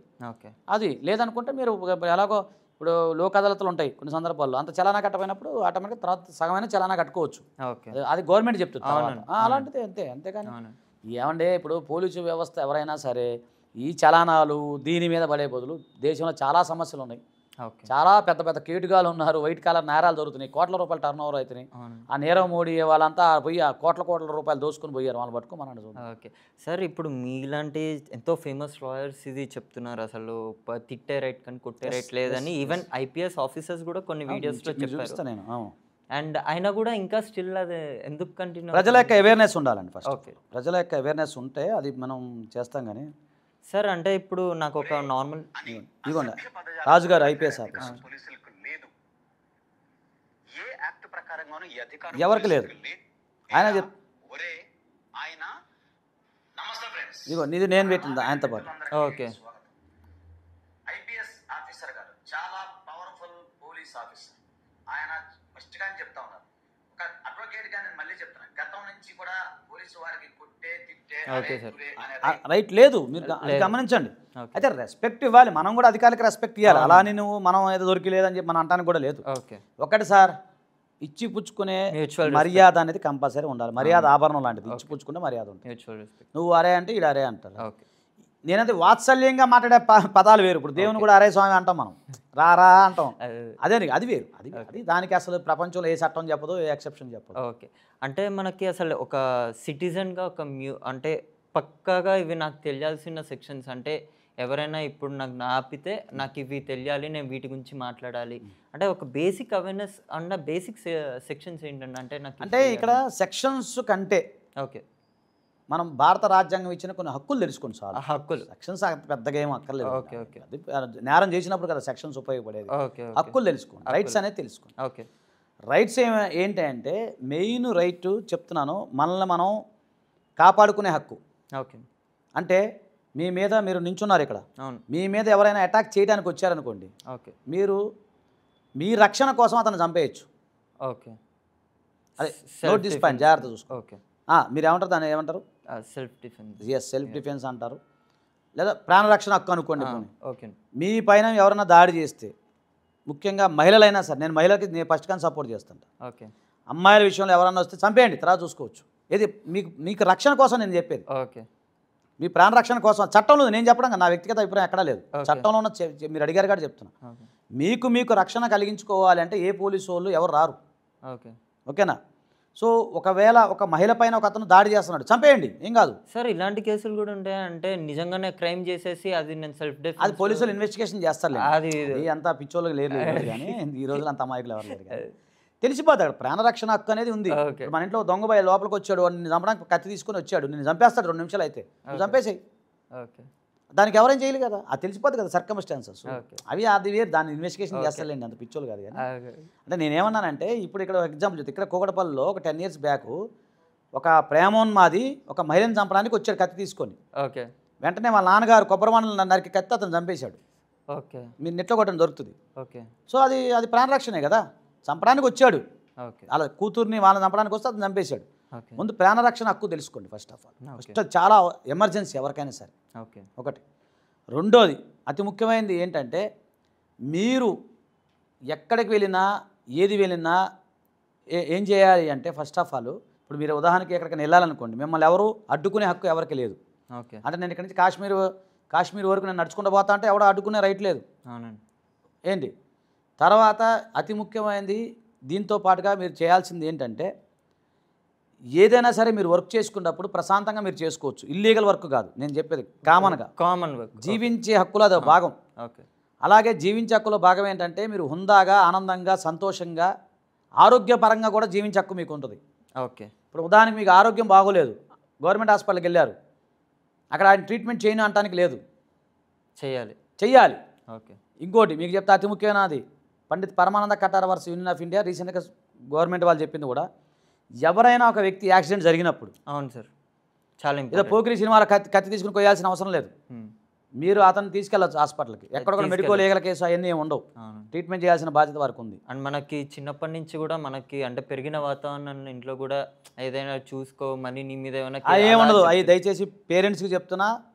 Speaker 2: అది లేదనుకుంటే మీరు ఎలాగో ఇప్పుడు లోక్ అదాలతులు ఉంటాయి కొన్ని సందర్భాల్లో, అంత చలానా కట్టపోయినప్పుడు ఆటోమేటిక్గా తర్వాత సగమైన చలానా కట్టుకోవచ్చు.
Speaker 1: ఓకే.
Speaker 2: అది గవర్నమెంట్ చెప్తుంది తర్వాత. అలాంటిది అంతే. అంతేగాని ఏమంటే ఇప్పుడు పోలీసు వ్యవస్థ ఎవరైనా సరే ఈ చలానాలు దీని మీద పడే బదులు దేశంలో చాలా సమస్యలు ఉన్నాయి.
Speaker 1: ఓకే.
Speaker 2: చాలా పెద్ద పెద్ద కేటుగాలు ఉన్నారు, వైట్ కాలర్ నేరాలు జరుగుతున్నాయి, కోట్ల రూపాయలు టర్న్ ఓవర్ అవుతున్నాయి. ఆ నీరవ్ మోడీ వాళ్ళంతా పోయి ఆ కోట్ల రూపాయలు దోసుకొని పోయారు, వాళ్ళు పట్టుకోమన్నాడు.
Speaker 1: ఓకే సార్, ఇప్పుడు మీలాంటి ఎంతో ఫేమస్ లాయర్స్ ఇది చెప్తున్నారు అసలు తిట్టే రైట్ కానీ కొట్టే రైట్ లేదని. ఈవెన్ ఐపీఎస్ ఆఫీసర్స్ కూడా కొన్ని వీడియోస్లో చెప్పారు.
Speaker 2: నేను
Speaker 1: అండ్ అయినా కూడా ఇంకా స్టిల్ అది ఎందుకు కంటిన్యూ?
Speaker 2: ప్రజల యొక్క అవేర్నెస్ ఉండాలండి ఫస్ట్. ఓకే, ప్రజల యొక్క అవేర్నెస్ ఉంటే అది మనం చేస్తాం. కానీ
Speaker 1: సార్ అంటే ఇప్పుడు నాకు ఒక నార్మల్
Speaker 2: ఇదిగోండి రాజుగారు ఐపీఎస్ ఆఫీసర్, ఎవరికి లేదు. ఆయన ఇదిగో ఇది నేను పెట్టింది ఆయనతో పాటు.
Speaker 1: ఓకే.
Speaker 2: ఐపీఎస్ ఆఫీసర్ గారు చాలా పవర్ఫుల్ పోలీస్ ఆఫీసర్. ఆయన ఫస్ట్ గానే చెప్తా ఉన్నారు, ఒక అడ్వకేట్ గా నేను మళ్ళీ చెప్తాను, గతం నుంచి కూడా పోలీసు వారికి కొట్టే తిట్టే రైట్ లేదు, మీరు గమనించండి. అయితే రెస్పెక్ట్ ఇవ్వాలి, మనం కూడా అధికారులకు రెస్పెక్ట్ ఇవ్వాలి. అలా నువ్వు మనం ఏదో దొరికిలేదని చెప్పి మనం అంటానికి కూడా లేదు. ఒకటి సార్, ఇచ్చి పుచ్చుకునే మర్యాద అనేది కంపల్సరీ ఉండాలి. మర్యాద ఆభరణం లాంటిది, ఇచ్చి పుచ్చుకునే మర్యాద ఉంటుంది. నువ్వు అరే అంటే ఇది అరే అంటారు. నేనైతే వాత్సల్యంగా మాట్లాడే పదాలు వేరు. ఇప్పుడు దేవుని కూడా అరే స్వామి అంటాం మనం, రా అంటాం. అదే అది వేరు. అది దానికి అసలు ప్రపంచంలో ఏ చట్టం చెప్పదు, ఏ ఎక్సెప్షన్ చెప్పదు.
Speaker 1: ఓకే. అంటే మనకి అసలు ఒక సిటిజన్గా ఒక అంటే పక్కాగా ఇవి నాకు తెలియాల్సిన సెక్షన్స్, అంటే ఎవరైనా ఇప్పుడు నాకు ఆపితే నాకు ఇవి తెలియాలి, నేను వీటి గురించి మాట్లాడాలి అంటే ఒక బేసిక్ అవేర్నెస్ అన్న బేసిక్ సెక్షన్స్ ఏంటంటే అంటే నాకు
Speaker 2: అంటే ఇక్కడ సెక్షన్స్ కంటే
Speaker 1: ఓకే
Speaker 2: మనం భారత రాజ్యాంగం ఇచ్చిన కొన్ని హక్కులు తెలుసుకోండి సార్.
Speaker 1: హక్కులు
Speaker 2: సెక్షన్స్ పెద్దగా ఏం అక్కర్లేదు.
Speaker 1: Okay okay.
Speaker 2: అది నేరం చేసినప్పుడు కదా సెక్షన్స్ ఉపయోగపడేది. హక్కులు తెలుసుకోండి, రైట్స్ అనేది తెలుసుకోండి.
Speaker 1: ఓకే.
Speaker 2: రైట్స్ ఏంటంటే మెయిన్ రైట్ చెప్తున్నాను, మనల్ని మనం కాపాడుకునే హక్కు.
Speaker 1: ఓకే.
Speaker 2: అంటే మీ మీద మీరు నించున్నారు ఇక్కడ, మీ మీద ఎవరైనా అటాక్ చేయడానికి వచ్చారనుకోండి,
Speaker 1: ఓకే,
Speaker 2: మీరు మీ రక్షణ కోసం అతను చంపేయచ్చు.
Speaker 1: ఓకే.
Speaker 2: అదే నోట్ దిస్ పాయింట్, జాగ్రత్త చూసుకో.
Speaker 1: ఓకే.
Speaker 2: మీరు ఏమంటారు, దాన్ని ఏమంటారు?
Speaker 1: Self defence.
Speaker 2: Yes, self defence అంటారు, లేదా ప్రాణరక్షణ హక్కు అనుకోండి.
Speaker 1: ఓకే.
Speaker 2: మీ పైన ఎవరైనా దాడి చేస్తే, ముఖ్యంగా మహిళలైనా సరే, నేను మహిళలకి నేను ఫస్ట్ కానీ సపోర్ట్ చేస్తాను.
Speaker 1: ఓకే.
Speaker 2: అమ్మాయిల విషయంలో ఎవరైనా వస్తే చంపేయండి, తర్వాత చూసుకోవచ్చు. ఇది మీకు రక్షణ కోసం నేను చెప్పేది.
Speaker 1: ఓకే.
Speaker 2: మీ ప్రాణరక్షణ కోసం చట్టంలో నేను చెప్పడం నా వ్యక్తిగత అభిప్రాయం ఎక్కడా లేదు. చట్టంలో ఉన్న మీరు అడిగారు కాబట్టి చెప్తున్నా. మీకు రక్షణ కలిగించుకోవాలి అంటే ఏ పోలీసు వాళ్ళు ఎవరు రారు.
Speaker 1: ఓకే.
Speaker 2: ఓకేనా? సో ఒకవేళ ఒక మహిళ పైన ఒక అతను దాడి చేస్తున్నాడు, చంపేయండి, ఏం కాదు.
Speaker 1: సార్ ఇలాంటి కేసులు కూడా ఉంటాయి అంటే నిజంగానే క్రైమ్ చేసేసి అది నేను సెల్ఫ్ డిఫెన్స్,
Speaker 2: అది పోలీసులు ఇన్వెస్టిగేషన్ చేస్తారు.
Speaker 1: అది
Speaker 2: అంత పిచ్చోళ్ళకి లేదు కానీ ఈ రోజులు అంత అమాయకులు ఎవరు లేరు కానీ తెలిసిపోతాడు. ప్రాణరక్షణ హక్కు అనేది ఉంది. మన ఇంట్లో దొంగ బాయ్ లోపలికి వచ్చాడు, నిన్ను చంపడానికి కత్తి తీసుకొని వచ్చాడు, నిన్ను చంపేస్తాడు 2 నిమిషాలు అయితే, నువ్వు చంపేసాయి.
Speaker 1: ఓకే.
Speaker 2: దానికి ఎవరేం చేయలేదు కదా, అది తెలిసిపోతుంది కదా సర్కమ్స్టాన్సెస్. అది వేరు, దాన్ని ఇన్వెస్టిగేషన్ చేస్తారులేండి, అంత పిచ్చోళ్ళు కాదు. కానీ అంటే నేనేమన్నానంటే ఇప్పుడు ఇక్కడ ఎగ్జాంపుల్ చెప్తే, ఇక్కడ కూకటపల్లిలో ఒక 10 years బ్యాక్ ఒక ప్రేమోన్మాది ఒక మహిళను చంపడానికి వచ్చాడు కత్తి తీసుకొని.
Speaker 1: ఓకే.
Speaker 2: వెంటనే వాళ్ళ నాన్నగారు కొబ్బరి మండలం నరికి కత్తి అతను చంపేశాడు.
Speaker 1: ఓకే.
Speaker 2: మీరు నెట్లో కొట్టడం దొరుకుతుంది.
Speaker 1: ఓకే.
Speaker 2: సో అది ప్రాణరక్షణే కదా, చంపడానికి వచ్చాడు.
Speaker 1: ఓకే.
Speaker 2: వాళ్ళ కూతుర్ని వాళ్ళని చంపడానికి వస్తే అతను చంపేశాడు. ముందు ప్రాణరక్షణ హక్కు తెలుసుకోండి ఫస్ట్ ఆఫ్ ఆల్. ఫస్ట్ చాలా ఎమర్జెన్సీ ఎవరికైనా సరే.
Speaker 1: ఓకే.
Speaker 2: ఒకటి. రెండోది అతి ముఖ్యమైనది ఏంటంటే, మీరు ఎక్కడికి వెళ్ళినా ఏది వెళ్ళినా ఏం చేయాలి అంటే ఫస్ట్ ఆఫ్ ఆల్, ఇప్పుడు మీరు ఉదాహరణకి ఎక్కడికైనా వెళ్ళాలనుకోండి, మిమ్మల్ని ఎవరు అడ్డుకునే హక్కు ఎవరికి లేదు.
Speaker 1: ఓకే.
Speaker 2: అంటే నేను ఇక్కడ నుంచి కాశ్మీర్ వరకు నేను నడుచుకుంటూ పోతా అంటే ఎవడో అడ్డుకునే రైట్ లేదు.
Speaker 1: అవునండి.
Speaker 2: ఏంటి తర్వాత అతి ముఖ్యమైనది దీంతో పాటుగా మీరు చేయాల్సింది ఏంటంటే, ఏదైనా సరే మీరు వర్క్ చేసుకున్నప్పుడు ప్రశాంతంగా మీరు చేసుకోవచ్చు. ఇల్లీగల్ వర్క్ కాదు నేను చెప్పేది, కామన్ వర్క్, జీవించే హక్కులో అది భాగం.
Speaker 1: ఓకే.
Speaker 2: అలాగే జీవించే హక్కులో భాగం ఏంటంటే, మీరు హుందాగా, ఆనందంగా, సంతోషంగా, ఆరోగ్యపరంగా కూడా జీవించే హక్కు మీకు ఉంటుంది.
Speaker 1: ఓకే.
Speaker 2: ఇప్పుడు ఉదాహరణకి మీకు ఆరోగ్యం బాగోలేదు, గవర్నమెంట్ హాస్పిటల్కి వెళ్ళారు, అక్కడ ఆయన ట్రీట్మెంట్ చేయను అనడానికి లేదు, చెయ్యాలి.
Speaker 1: ఓకే.
Speaker 2: ఇంకోటి మీకు చెప్తే అతి ముఖ్యమైనది, Pandit Paramananda Katar versus union of India రీసెంట్గా గవర్నమెంట్ వాళ్ళు చెప్పింది కూడా, ఎవరైనా ఒక వ్యక్తి యాక్సిడెంట్ జరిగినప్పుడు,
Speaker 1: అవును సార్, చాలా
Speaker 2: ఏదో పోకిరి సినిమాలో కత్తి తీసుకుని కొయ్యాల్సిన అవసరం లేదు, మీరు అతను తీసుకెళ్ళచ్చు హాస్పిటల్కి. ఎక్కడ కూడా మెడికల్ లీగల్ కేసు అవన్నీ ఏమి ఉండవు, ట్రీట్మెంట్ చేయాల్సిన బాధ్యత వరకు ఉంది.
Speaker 1: అండ్ మనకి చిన్నప్పటి నుంచి కూడా మనకి అంటే పెరిగిన వాతావరణం ఇంట్లో కూడా ఏదైనా చూసుకో మనీ నీ మీద ఏమైనా
Speaker 2: ఏముండదు. అవి దయచేసి పేరెంట్స్కి చెప్తున్నా,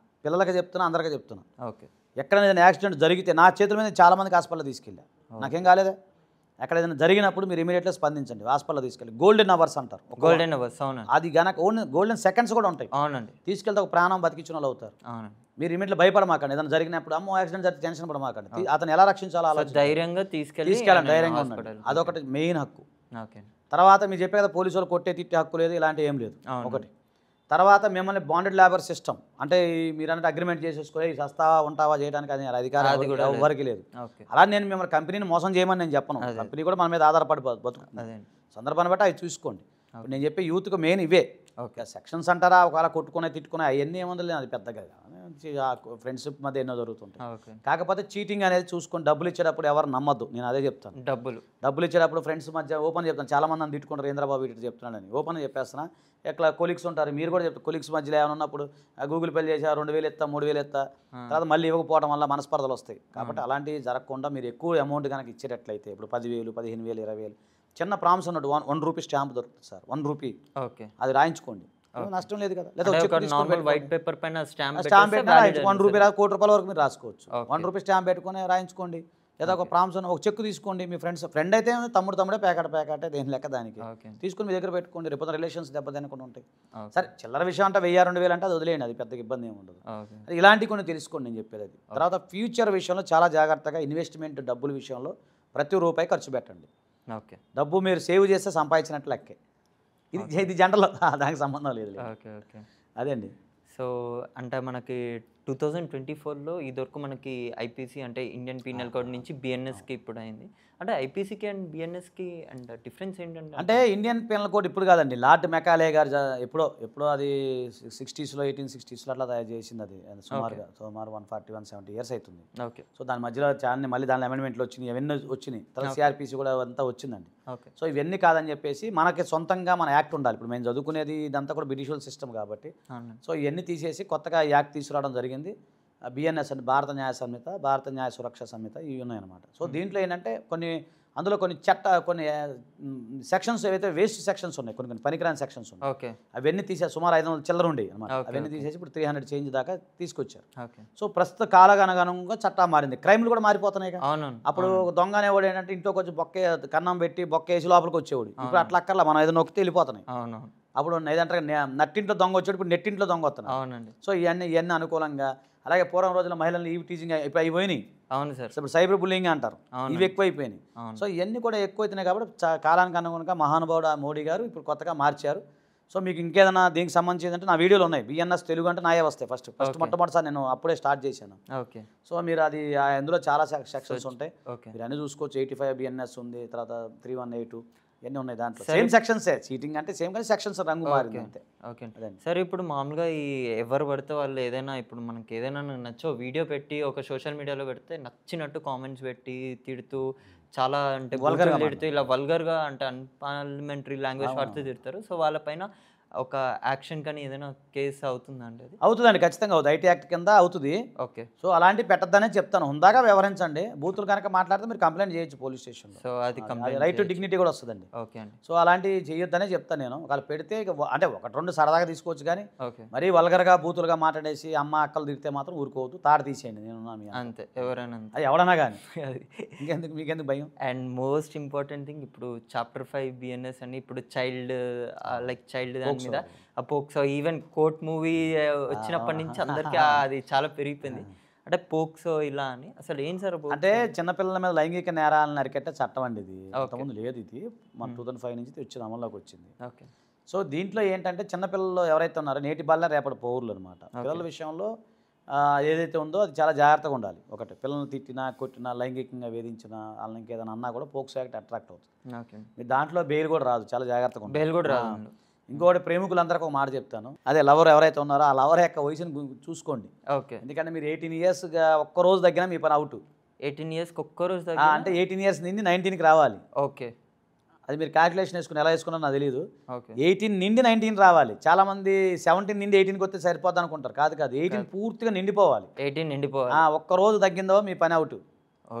Speaker 2: పిల్లలకి చెప్తున్నా, అందరికీ చెప్తున్నా.
Speaker 1: ఓకే.
Speaker 2: ఎక్కడైనా ఏదైనా యాక్సిడెంట్ జరిగితే నా చేతుల మీద చాలామందికి హాస్పిటల్ తీసుకెళ్ళా, నాకేం కాలేదా? ఎక్కడ ఏదైనా జరిగినప్పుడు మీరు ఇమీడియట్గా స్పందించండి, హాస్పిటల్ తీసుకెళ్ళి. గోల్డెన్ అవర్స్ అంటారు,
Speaker 1: గోల్డెన్ అవర్స్. అవునండి,
Speaker 2: అది గనక ఓన్లీ గోల్డెన్ సెకండ్స్ కూడా ఉంటాయి.
Speaker 1: అవునండి,
Speaker 2: తీసుకెళ్తే ఒక ప్రాణం బతికించిన వాళ్ళు అవుతారు.
Speaker 1: అవునండి.
Speaker 2: మీరు ఇమీడియట్గా భయపడమాకండి, ఏదైనా జరిగినప్పుడు అమ్మో యాక్సిడెంట్ జరిగితే టెన్షన్ పడమాకండి, అతను ఎలా రక్షించాలో
Speaker 1: సో ధైర్యంగా
Speaker 2: తీసుకెళ్ళండి, ధైర్యంగా ఉండండి. అదొకటి మెయిన్ హక్కు.
Speaker 1: ఓకే.
Speaker 2: తర్వాత మీరు చెప్పే కదా పోలీసు వాళ్ళు కొట్టే తిట్టే హక్కు లేదు, ఇలాంటి ఏం లేదు. ఒకటి తర్వాత మిమ్మల్ని బాండెడ్ లేబర్ సిస్టమ్ అంటే మీరు అంటే అగ్రిమెంట్ చేసేసుకొని సస్తావా ఉంటావా చేయడానికి అది అధికారం ఎవరికి లేదు. అలా నేను మిమ్మల్ని కంపెనీని మోసం చేయమని నేను చెప్పను, కంపెనీ కూడా మన మీద ఆధారపడి బతుకుతుంది. సందర్భాన్ని బట్టి అవి చూసుకోండి. నేను చెప్పే యూత్కి మెయిన్ ఇవే. ఓకే, సెక్షన్స్ అంటారా, ఒకవేళ కొట్టుకునే తిట్టుకునే అవన్నీ ఏముంది, అది పెద్దగా ఫ్రెండ్షిప్ మధ్య ఎన్నో జరుగుతుంటాయి. కాకపోతే చీటింగ్ అనేది చూసుకొని డబ్బులు ఇచ్చేటప్పుడు ఎవరు నమ్మద్దు, నేను అదే చెప్తాను. డబ్బులు ఇచ్చేటప్పుడు ఫ్రెండ్స్ మధ్య ఓపెన్ చెప్తాను. చాలా మంది తిట్టుకుంటారు, రేంద్రబాబు ఇటు చెప్తున్నాడని ఓపెన్ చెప్పేస్తున్నా. ఎట్లా కొలీగ్స్ ఉంటారు, మీరు కూడా చెప్తారు, కొలీగ్స్ మధ్యలో ఏమైనా ఉన్నప్పుడు గూగుల్ పే చేసా 2000 ఎత్తా 3000 ఎత్తా, తర్వాత మళ్ళీ ఇవ్వకపోవడం వల్ల మనస్పర్ధలు వస్తాయి. కాబట్టి అలాంటివి జరగకుండా మీరు ఎక్కువ అమౌంట్ కనుక ఇచ్చేటట్లయితే, ఇప్పుడు 10,000 15,000 20,000 చిన్న ప్రామ్స్ ఉన్నట్టు 1 రూపీ స్టాంప్ దొరుకుతుంది సార్, 1 రూపీ. ఓకే, అది రాయించుకోండి, నష్టం లేదు కదా. లేదా
Speaker 1: వైట్ పేపర్ పైన స్టాంప్
Speaker 2: పెట్టినా 1 రూపీ ₹1 కోటి వరకు మీరు రాసుకోవచ్చు. 1 రూపీ స్టాంప్ పెట్టుకుని రాయించుకోండి. లేదా ఒక ప్రామ్స్ ఒక చెక్ తీసుకోండి, మీ ఫ్రెండ్ అయితే తమ్ముడే ప్యాకెట్ దేని లెక్క దానికి తీసుకుని మీ దగ్గర పెట్టుకోండి. రేపు రిలేషన్స్ దెబ్బతినకుండా ఉంటాయి. సరే చిల్లర విషయం అంటే 1000-2000 అంటే అది వదిలేయండి, అది పెద్దగా ఇబ్బంది ఏమి ఉండదు. ఇలాంటివి కొన్ని తెలుసుకోండి నేను చెప్పేది. అది తర్వాత ఫ్యూచర్ విషయంలో చాలా జాగ్రత్తగా ఇన్వెస్ట్మెంట్ డబ్బుల విషయంలో ప్రతి రూపాయి ఖర్చు పెట్టండి. ఓకే, డబ్బు మీరు సేవ్ చేస్తే సంపాదించినట్లు లెక్కే. ఇది జనరల్, దానికి సంబంధం లేదు.
Speaker 1: ఓకే ఓకే,
Speaker 2: అదే అండి.
Speaker 1: సో అంటే మనకి 2024లో ఇదివరకు మనకి ఐపీసీ అంటే ఇండియన్ పీనల్ కోడ్ నుంచి బిఎన్ఎస్కి ఇప్పుడు అయింది. అంటే ఐపీసీకి అండ్ బిఎన్ఎస్కి అండ్ డిఫరెన్స్ ఏంటంటే,
Speaker 2: అంటే ఇండియన్ పీనల్ కోడ్ ఇప్పుడు కాదండి, లార్డ్ మెకాలే గారు ఎప్పుడో అది 60s 1860s అట్లా తయారు చేసింది. అది సుమారు 140-170 ఇయర్స్ అవుతుంది. ఓకే, సో దాని మధ్యలో చాలా మళ్ళీ దాని అమెండ్మెంట్లు వచ్చినాయి, అవన్నీ వచ్చినాయి. తర్వాత సిఆర్పిసి కూడా అంతా వచ్చిందండి. ఓకే, సో ఇవన్నీ కాదని చెప్పేసి మనకి సొంతంగా మన యాక్ట్ ఉండాలి. ఇప్పుడు మేము చదువుకునేది ఇదంతా కూడా బ్రిటిష్ సిస్టమ్ కాబట్టి, సో ఇవన్నీ తీసేసి కొత్తగా యాక్ట్ తీసుకురావడం జరిగింది. బిఎన్ఎస్ అంటే భారత న్యాయ సంహిత, భారత న్యాయ సురక్ష సంహిత ఇవి ఉన్నాయన్నమాట. సో దీంట్లో ఏంటంటే అందులో కొన్ని సెక్షన్స్ ఏవైతే వేస్ట్ సెక్షన్స్ ఉన్నాయి, కొన్ని పనికిరాని సెక్షన్స్ ఉన్నాయి. ఓకే, అవన్నీ తీసేసి సుమారు 500 చిల్లర ఉండేవి అనమాట. అవన్నీ తీసేసి ఇప్పుడు 300 చేంజ్ దాకా తీసుకొచ్చారు. సో ప్రస్తుత కాలగనుగుణంగా చట్టం మారింది, క్రైమ్లు కూడా మారిపోతున్నాయి. అప్పుడు దొంగ అనేవాడు ఏంటంటే ఇంట్లో కొంచెం కన్నం పెట్టి బొక్కేసి లోపలికి వచ్చేవాడు. ఇప్పుడు అట్లా అక్కర్లా, మనం ఏదో నొక్కితే వెళ్ళిపోతున్నాయి. అప్పుడు ఏదంటారు నట్టింట్లో దొంగ వచ్చాడు, ఇప్పుడు నెట్టింట్లో దొంగ వస్తున్నాడు. సో ఇవన్నీ అనుకూలంగా. అలాగే పూర్వం రోజుల్లో మహిళలు ఈవ్ టీజింగ్ ఇప్పుడు అయిపోయినాయి. అవును సార్, ఇప్పుడు సైబర్ బుల్లింగ్ అంటారు, ఇవి ఎక్కువైపోయినాయి. సో ఇవన్నీ కూడా ఎక్కువైతున్నాయి కాబట్టి కాలానికి అనుగుణంగా మహానుభావుడు మోడీ గారు ఇప్పుడు కొత్తగా మార్చారు. సో మీకు ఇంకేదైనా దీనికి సంబంధించి అంటే నా వీడియోలు ఉన్నాయి. బిఎన్ఎస్ తెలుగు అంటే నాయే వస్తాయి. ఫస్ట్ మొట్టమొదటిసారి నేను అప్పుడే స్టార్ట్ చేశాను. ఓకే, సో మీరు అది అందులో చాలా సెక్షన్స్ ఉంటాయి, మీరు అన్నీ చూసుకోవచ్చు. 85 బిఎన్ఎస్ ఉంది, తర్వాత 3182 ఇవన్నీ ఉన్నాయి. దాంట్లో సేమ్ సెక్షన్సే, చీటింగ్ అంటే సేమ్ కానీ సెక్షన్స్ రంగు మారింది అంతే.
Speaker 1: ఓకే సరే, ఇప్పుడు మామూలుగా ఈ ఎవరు పడితే వాళ్ళు ఏదైనా ఇప్పుడు మనకి ఏదైనా నచ్చో వీడియో పెట్టి ఒక సోషల్ మీడియాలో పెడితే నచ్చినట్టు కామెంట్స్ పెట్టి తిడుతూ చాలా అంటే వల్గర్గా తిడుతూ ఇలా వల్గర్గా అంటే అన్పార్లమెంటరీ లాంగ్వేజ్ వాడుతూ తిడతారు. సో వాళ్ళపైన ఒక యాక్షన్ కానీ ఏదైనా కేసు అవుతుందండి? అది
Speaker 2: అవుతుందండి, ఖచ్చితంగా అవుతుంది. ఐటీ యాక్ట్ కింద అవుతుంది. ఓకే, సో అలాంటివి పెట్టద్దనే చెప్తాను. హుందాగా వ్యవహరించండి. బూతులు కనుక మాట్లాడితే మీరు కంప్లైంట్ చేయొచ్చు పోలీస్ స్టేషన్లో.
Speaker 1: సో అది
Speaker 2: రైట్ టు డిగ్నిటీ కూడా వస్తుందండి. ఓకే అండి. సో అలాంటివి చేయొద్దనే చెప్తాను నేను. ఒకవేళ పెడితే అంటే 1-2 సరదాగా తీసుకోవచ్చు, కానీ మరీ వల్గర్గా బూతులుగా మాట్లాడేసి అమ్మ అక్కలు తిరిగితే మాత్రం ఊరుకోవద్దు, తాడు తీసేయండి. నేను
Speaker 1: అంతే, ఎవరైనా
Speaker 2: అది ఎవడన్నా కానీ ఇంకెందుకు మీకెందుకు భయం.
Speaker 1: అండ్ మోస్ట్ ఇంపార్టెంట్ థింగ్, ఇప్పుడు చాప్టర్ 5 బిఎన్ఎస్ అని ఇప్పుడు చైల్డ్ మీద పోక్సో ఈవెన్ కోర్ట్ మూవీ వచ్చినప్పటి నుంచి అందరికీ అది చాలా పెరిగిపోయింది. అంటే పోక్సో ఇలా అని అసలు ఏం సార్?
Speaker 2: అంటే చిన్నపిల్లల మీద లైంగిక నేరాలను అరికట్టే చట్టం అండి ఇది. అంతకుముందు లేదు, ఇది మన 2005 నుంచి వచ్చింది, అమల్లోకి వచ్చింది. ఓకే, సో దీంట్లో ఏంటంటే చిన్నపిల్లలు ఎవరైతే ఉన్నారో నేటి బాలనే రేపటి పౌరులు అనమాట. పిల్లల విషయంలో ఏదైతే ఉందో అది చాలా జాగ్రత్తగా ఉండాలి. ఒకటి పిల్లల్ని తిట్టినా కొట్టినా లైంగికంగా వేధించినా వాళ్ళని ఇంకేదైనా అన్నా కూడా పోక్సో యాక్ట్ అట్రాక్ట్ అవుతుంది. ఓకే, మీరు దాంట్లో బెయిల్ కూడా రాదు, చాలా జాగ్రత్తగా ఉంటుంది.
Speaker 1: బెయిల్ కూడా రాదు.
Speaker 2: ఇంకోటి ప్రేమికులందరికీ ఒక మాట చెప్తాను, అదే లవర్ ఎవరైతే ఉన్నారో ఆ లవర్ యొక్క వయసుని చూసుకోండి. ఓకే, ఎందుకంటే మీరు 18 ఇయర్స్గా ఒక్కరోజు తగ్గినా మీ పని అవుట్.
Speaker 1: 18 ఇయర్స్కి ఒక్కరోజు
Speaker 2: అంటే 18 ఇయర్స్ నుండి 19కి రావాలి.
Speaker 1: ఓకే,
Speaker 2: అది మీరు క్యాల్కులేషన్ వేసుకుని ఎలా వేసుకున్నా నాకు తెలియదు. 18 నుండి 19 రావాలి. చాలామంది 17 నుండి 18కి వస్తే సరిపోద్ది అనుకుంటారు. కాదు, 18 పూర్తిగా నిండిపోవాలి.
Speaker 1: 18 నిండిపోవాలి.
Speaker 2: ఒక్కరోజు తగ్గిందో మీ పని అవుట్.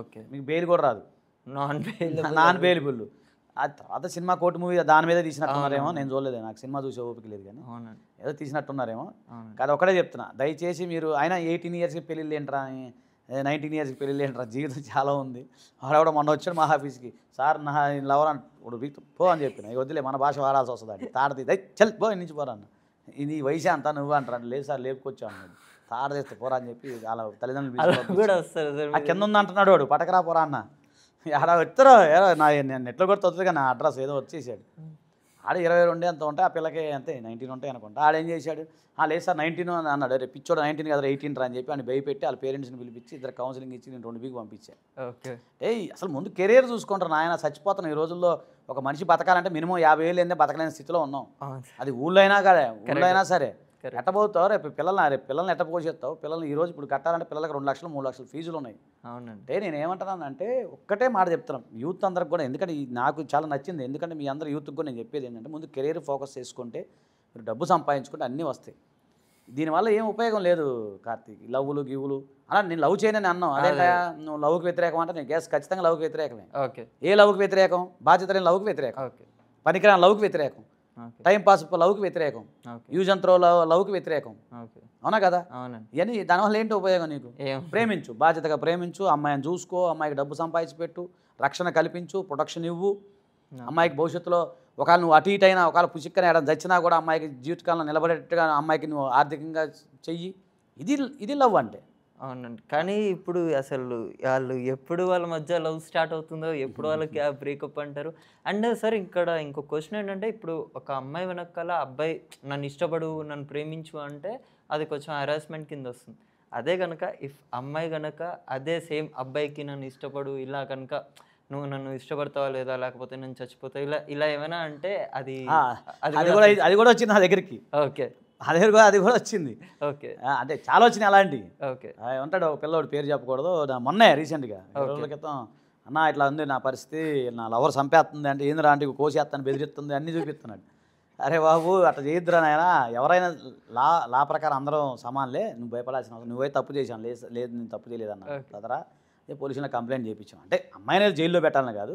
Speaker 2: ఓకే, మీకు బెయిల్ కూడా రాదు, నాన్ బెయిలబుల్. ఆ తర్వాత సినిమా కోర్టు మూవీ దాని మీద తీసినట్టున్నారేమో, నేను చూడలేదు, నాకు సినిమా చూసే ఓపిక లేదు, కానీ ఏదో తీసినట్టున్నారేమో. కాదు ఒకటే చెప్తున్నా, దయచేసి మీరు అయినా 18 ఇయర్స్కి పెళ్ళిళ్ళు ఏంట్రా అని 19 ఇయర్స్కి పెళ్ళి ఏంట్రా జీవితం చాలా ఉంది. వాడెవడో మొన్న వచ్చాడు మా ఆఫీస్కి, సార్ నా లవర్ ఇప్పుడు పో అని చెప్పిన, ఇక వద్దులే మన భాష వాడాల్సి వస్తుంది అండి. తాడది చల్ పో నుంచి పోరా అన్న, ఇది వయసే అంతా నువ్వు అంటారు. లేదు సార్ లేపుకొచ్చాను అన్నాడు. తాడదేస్తే పోరా అని చెప్పి వాళ్ళ తల్లిదండ్రులు
Speaker 1: కూడా వస్తారు సార్.
Speaker 2: ఆ కింద ఉంది అంటున్నాడు వాడు, పటకరా పోరా అన్న. అలా వచ్చారో నేను నెట్లో కూడా తొత్తుగా నా అడ్రస్ ఏదో వచ్చేసాడు. ఆడ 22 అంత ఉంటాయి, ఆ పిల్లకి అంతే 19 ఉంటాయి అనుకుంటా. ఆడేం చేశాడు, లేదు సార్ 19 అని అన్నాడు. రేపు పిచ్చోడు 19 కదా 18 రా అని చెప్పి అని భయపెట్టి వాళ్ళ పేరెంట్స్ని పిలిపించి ఇద్దరు కౌన్సిలింగ్ ఇచ్చి నేను 2 పంపించాను.
Speaker 1: ఓకే.
Speaker 2: అసలు ముందు కెరీర్ చూసుకుంటారు నాయన, చచ్చిపోతాను. ఈ రోజుల్లో ఒక మనిషి బతకాలంటే మినిమం 50 ఏళ్ళు ఏందే బతకలేని స్థితిలో ఉన్నాం. అది ఊళ్ళో అయినా కదా, ఊళ్ళో అయినా సరే ఎట్టబోతావు, రేపు పిల్లల్ని ఎట్ట పోషిస్తావు. పిల్లల్ని ఈ రోజు ఇప్పుడు కట్టాలంటే పిల్లలకి 2 లక్షలు 3 లక్షలు ఫీజులు ఉన్నాయి.
Speaker 1: అవునంటే
Speaker 2: నేను ఏమంటున్నానంటే ఒక్కటే మాట చెప్తున్నాను యూత్ అందరికి కూడా, ఎందుకంటే నాకు చాలా నచ్చింది. ఎందుకంటే మీ అందరు యూత్కి కూడా నేను చెప్పేది ఏంటంటే ముందు కెరీర్ ఫోకస్ చేసుకుంటే మీరు డబ్బు సంపాదించుకుంటే అన్నీ వస్తాయి. దీనివల్ల ఏం ఉపయోగం లేదు కార్తీక్, లవ్వులు గివ్వులు అలా. నేను లవ్ చేయనని అన్నావు, అదే నువ్వు లవ్కి వ్యతిరేకం అంటే నేను గ్యాస్ ఖచ్చితంగా లవ్కి వ్యతిరేకమే.
Speaker 1: ఓకే. ఏ
Speaker 2: లవ్కి వ్యతిరేకం, బాధ్యత లేని లవ్కి వ్యతిరేకం,
Speaker 1: ఓకే,
Speaker 2: పనికిరాని లవ్కి వ్యతిరేకం, టైం పాస్ లవ్కి వ్యతిరేకం, యూజ్ అండ్ త్రో లవ్కి వ్యతిరేకం. అవునా కదా? ఇవన్నీ దానివల్ల ఏంటి ఉపయోగం నీకు? ప్రేమించు, బాధ్యతగా ప్రేమించు, అమ్మాయిని చూసుకో, అమ్మాయికి డబ్బు సంపాదించి పెట్టు, రక్షణ కల్పించు, ప్రొటెక్షన్ ఇవ్వు. అమ్మాయికి భవిష్యత్తులో ఒకవేళ నువ్వు అటు ఇటు అయినా, ఒకవేళ పుసిక్కన ఏడాది చచ్చినా కూడా అమ్మాయికి జీవితకాలంలో నిలబడేట్టుగా అమ్మాయికి నువ్వు ఆర్థికంగా చెయ్యి. ఇది లవ్ అంటే.
Speaker 1: అవునండి. కానీ ఇప్పుడు అసలు వాళ్ళు ఎప్పుడు వాళ్ళ మధ్య లవ్ స్టార్ట్ అవుతుందో, ఎప్పుడు వాళ్ళకి బ్రేకప్ అంటారు. అండ్ సార్ ఇక్కడ ఇంకో క్వశ్చన్ ఏంటంటే, ఇప్పుడు ఒక అమ్మాయి వెనకాల అబ్బాయి నన్ను ఇష్టపడు, నన్ను ప్రేమించు అంటే అది కొంచెం హెరాస్మెంట్ కింద వస్తుంది. అదే కనుక అమ్మాయి కనుక అదే సేమ్ అబ్బాయికి నన్ను ఇష్టపడు, ఇలా కనుక నువ్వు నన్ను ఇష్టపడతావా లేదా, లేకపోతే నేను చచ్చిపోతావు, ఇలా ఏమైనా అంటే అది
Speaker 2: కూడా వచ్చింది నా దగ్గరికి.
Speaker 1: ఓకే.
Speaker 2: అది కూడా వచ్చింది.
Speaker 1: ఓకే.
Speaker 2: అంటే చాలా వచ్చినాయి అలాంటివి.
Speaker 1: ఓకే.
Speaker 2: ఉంటాడు ఒక పిల్లోడు, పేరు చెప్పకూడదు, మొన్నే రీసెంట్గా 2 రోజుల క్రితం, అన్న ఇట్లా ఉంది నా పరిస్థితి, నా లవర్ చంపేస్తుంది అంటే ఏంద్రా అంటే కోసేస్తాను బెదిరిస్తుంది అన్నీ చూపిస్తున్నాడు. అరే బాబు అట్లా చేయొద్దురా నాయన, ఎవరైనా లా ప్రకారం అందరం సమాన్లే, నువ్వు భయపడాల్సిన అవసరం, నువ్వే తప్పు చేశాను, లేదు నేను తప్పు చేయలేదన్నా కదరా, పోలీసులో కంప్లైంట్ చేయించాం. అంటే అమ్మాయిని జైల్లో పెట్టాలని కాదు,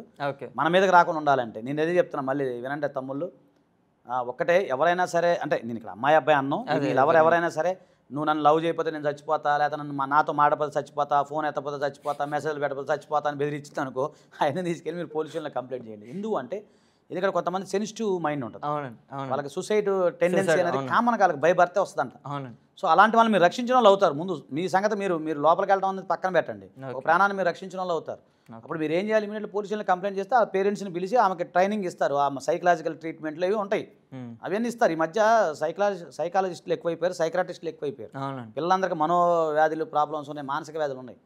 Speaker 2: మన మీదకి రాకుండా ఉండాలంటే. నేను అదే చెప్తున్నా, మళ్ళీ వినంటే తమ్ముళ్ళు, ఒక్కటే ఎవరైనా సరే, అంటే నేను ఇక్కడ అమ్మాయి అబ్బాయి అన్నాం, ఎవరైనా సరే నువ్వు నన్ను లవ్ చేయకపోతే నేను చచ్చిపోతా, లేకపోతే నన్ను నాతో మాడపోతే చచ్చిపోతా, ఫోన్ ఎత్తపోతే చచ్చిపోతా, మెసేజ్లు పెట్టకపోతే చచ్చిపోతా అని బెదిరించింది అనుకో, ఆయన తీసుకెళ్ళి మీరు పోలీసులో కంప్లైంట్ చేయండి. ఎందుకు అంటే ఎందుకంటే కొంతమంది సెన్సిటివ్ మైండ్ ఉంటుంది, వాళ్ళకి సూసైడ్ టెండెన్సీ అనేది కామన్, వాళ్ళకి భయపడితే వస్తుందంట. సో అలాంటి వాళ్ళు మీరు రక్షించిన వాళ్ళు అవుతారు. ముందు మీ సంగతి మీరు లోపలికి వెళ్ళడం అనేది పక్కన పెట్టండి, ఒక ప్రాణాన్ని మీరు రక్షించిన వాళ్ళు అవుతారు. అప్పుడు మీరు ఏం చేయాలి, ఇమీడియట్లీ పోలీసులను కంప్లైంట్ చేస్తే ఆ పేరెంట్స్ని పిలిచి ఆమెకి ట్రైనింగ్ ఇస్తారు, ఆ సైకలాజికల్ ట్రీట్మెంట్లు అవి ఉంటాయి, అవన్నీ ఇస్తారు. ఈ మధ్య సైకాలజిస్టులు ఎక్కువైపోయారు, సైక్రాటిస్టులు ఎక్కువైపోయారు. పిల్లలందరికీ మనోవ్యాధులు ప్రాబ్లమ్స్ ఉన్నాయి, మానసిక వ్యాధులు ఉన్నాయి.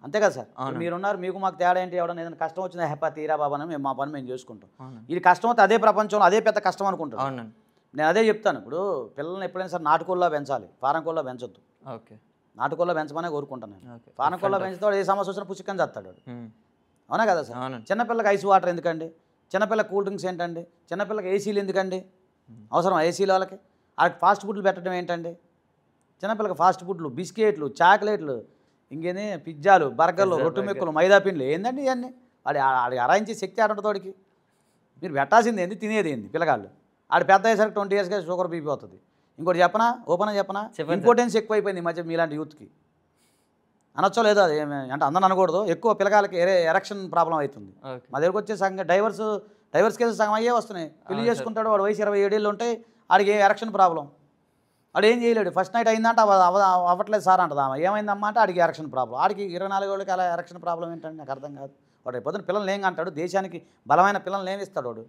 Speaker 2: అంతే కదా సార్? మీరున్నారు, మీకు మాకు తేడా ఏంటి? ఎవడన్నా ఏదైనా కష్టం వచ్చిందా, హ్యాపీ తీరా బాబా అని మేము మా పని మేము చేసుకుంటాం. ఇది కష్టం అయితే అదే ప్రపంచంలో అదే పెద్ద కష్టం అనుకుంటాం. నేను అదే చెప్తాను, ఇప్పుడు పిల్లల్ని ఎప్పుడైనా సరే నాటుకోళ్ళలో పెంచాలి, ఫారం కోళ్ళలో పెంచొద్దు. నాటుకోళ్ళలో పెంచమనే కోరుకుంటాను నేను. ఫారం కోళ్ళలో పెంచితే వాడు ఏ సమస్య వచ్చినా పుచ్చికని చేస్తాడు. అవునా కదా సార్? చిన్నపిల్లకి ఐస్ వాటర్ ఎందుకండి? చిన్నపిల్లకి కూల్ డ్రింక్స్ ఏంటండి? చిన్నపిల్లకి ఏసీలు ఎందుకండి? అవసరం ఏసీలు వాళ్ళకి ఫాస్ట్ ఫుడ్లు పెట్టడం ఏంటండి? చిన్నపిల్లకి ఫాస్ట్ ఫుడ్లు, బిస్కెట్లు, చాక్లెట్లు, ఇంకేంది పిజ్జాలు, బర్గర్లు, రొట్టె మెక్కులు, మైదా పిండిలు ఏందండి ఇవన్నీ? వాడి అరాయించే శక్తి ఆడుంటుందోడికి. మీరు పెట్టాల్సింది ఏంది, తినేది ఏంది? పిల్లగాళ్ళు ఆడు పెద్ద అయ్యేసరికి 20 ఇయర్స్గా షుగర్ బీపీ అవుతుంది. ఇంకోటి చెప్పనా, ఓపెన్గా చెప్పనా, ఇంపార్టెన్స్ ఎక్కువైపోయింది ఈ మధ్య మీలాంటి యూత్కి. అనొచ్చో లేదో అది అంటే అందరూ అనకూడదు, ఎక్కువ పిల్లగాళ్ళకి ఎరక్షన్ ప్రాబ్లం అవుతుంది. మా దగ్గరకు వచ్చే సగం డైవర్స్ కేసు సగం అయ్యే వస్తున్నాయి. పెళ్లి చేసుకుంటాడు, వాడు వయసు 27 ఏళ్ళు ఉంటాయి, ఆడికి ఎరక్షన్ ప్రాబ్లం, వాడు ఏం చేయలేడు. ఫస్ట్ నైట్ అయిందంటే అవ్వట్లేదు సార్ అంటది ఆమె, ఏమైందమ్మా అంటే ఆడికి ఎరక్షన్ ప్రాబ్లం. ఆడికి 24 ఏళ్ళకి అలా ఎరక్షన్ ప్రాబ్లం ఏంటంటే నాకు అర్థం కాదు. వాడు రేపొద్దున పిల్లల్ని ఏం అంటాడు, దేశానికి బలమైన పిల్లల్ని ఏమి ఇస్తాడు వాడు?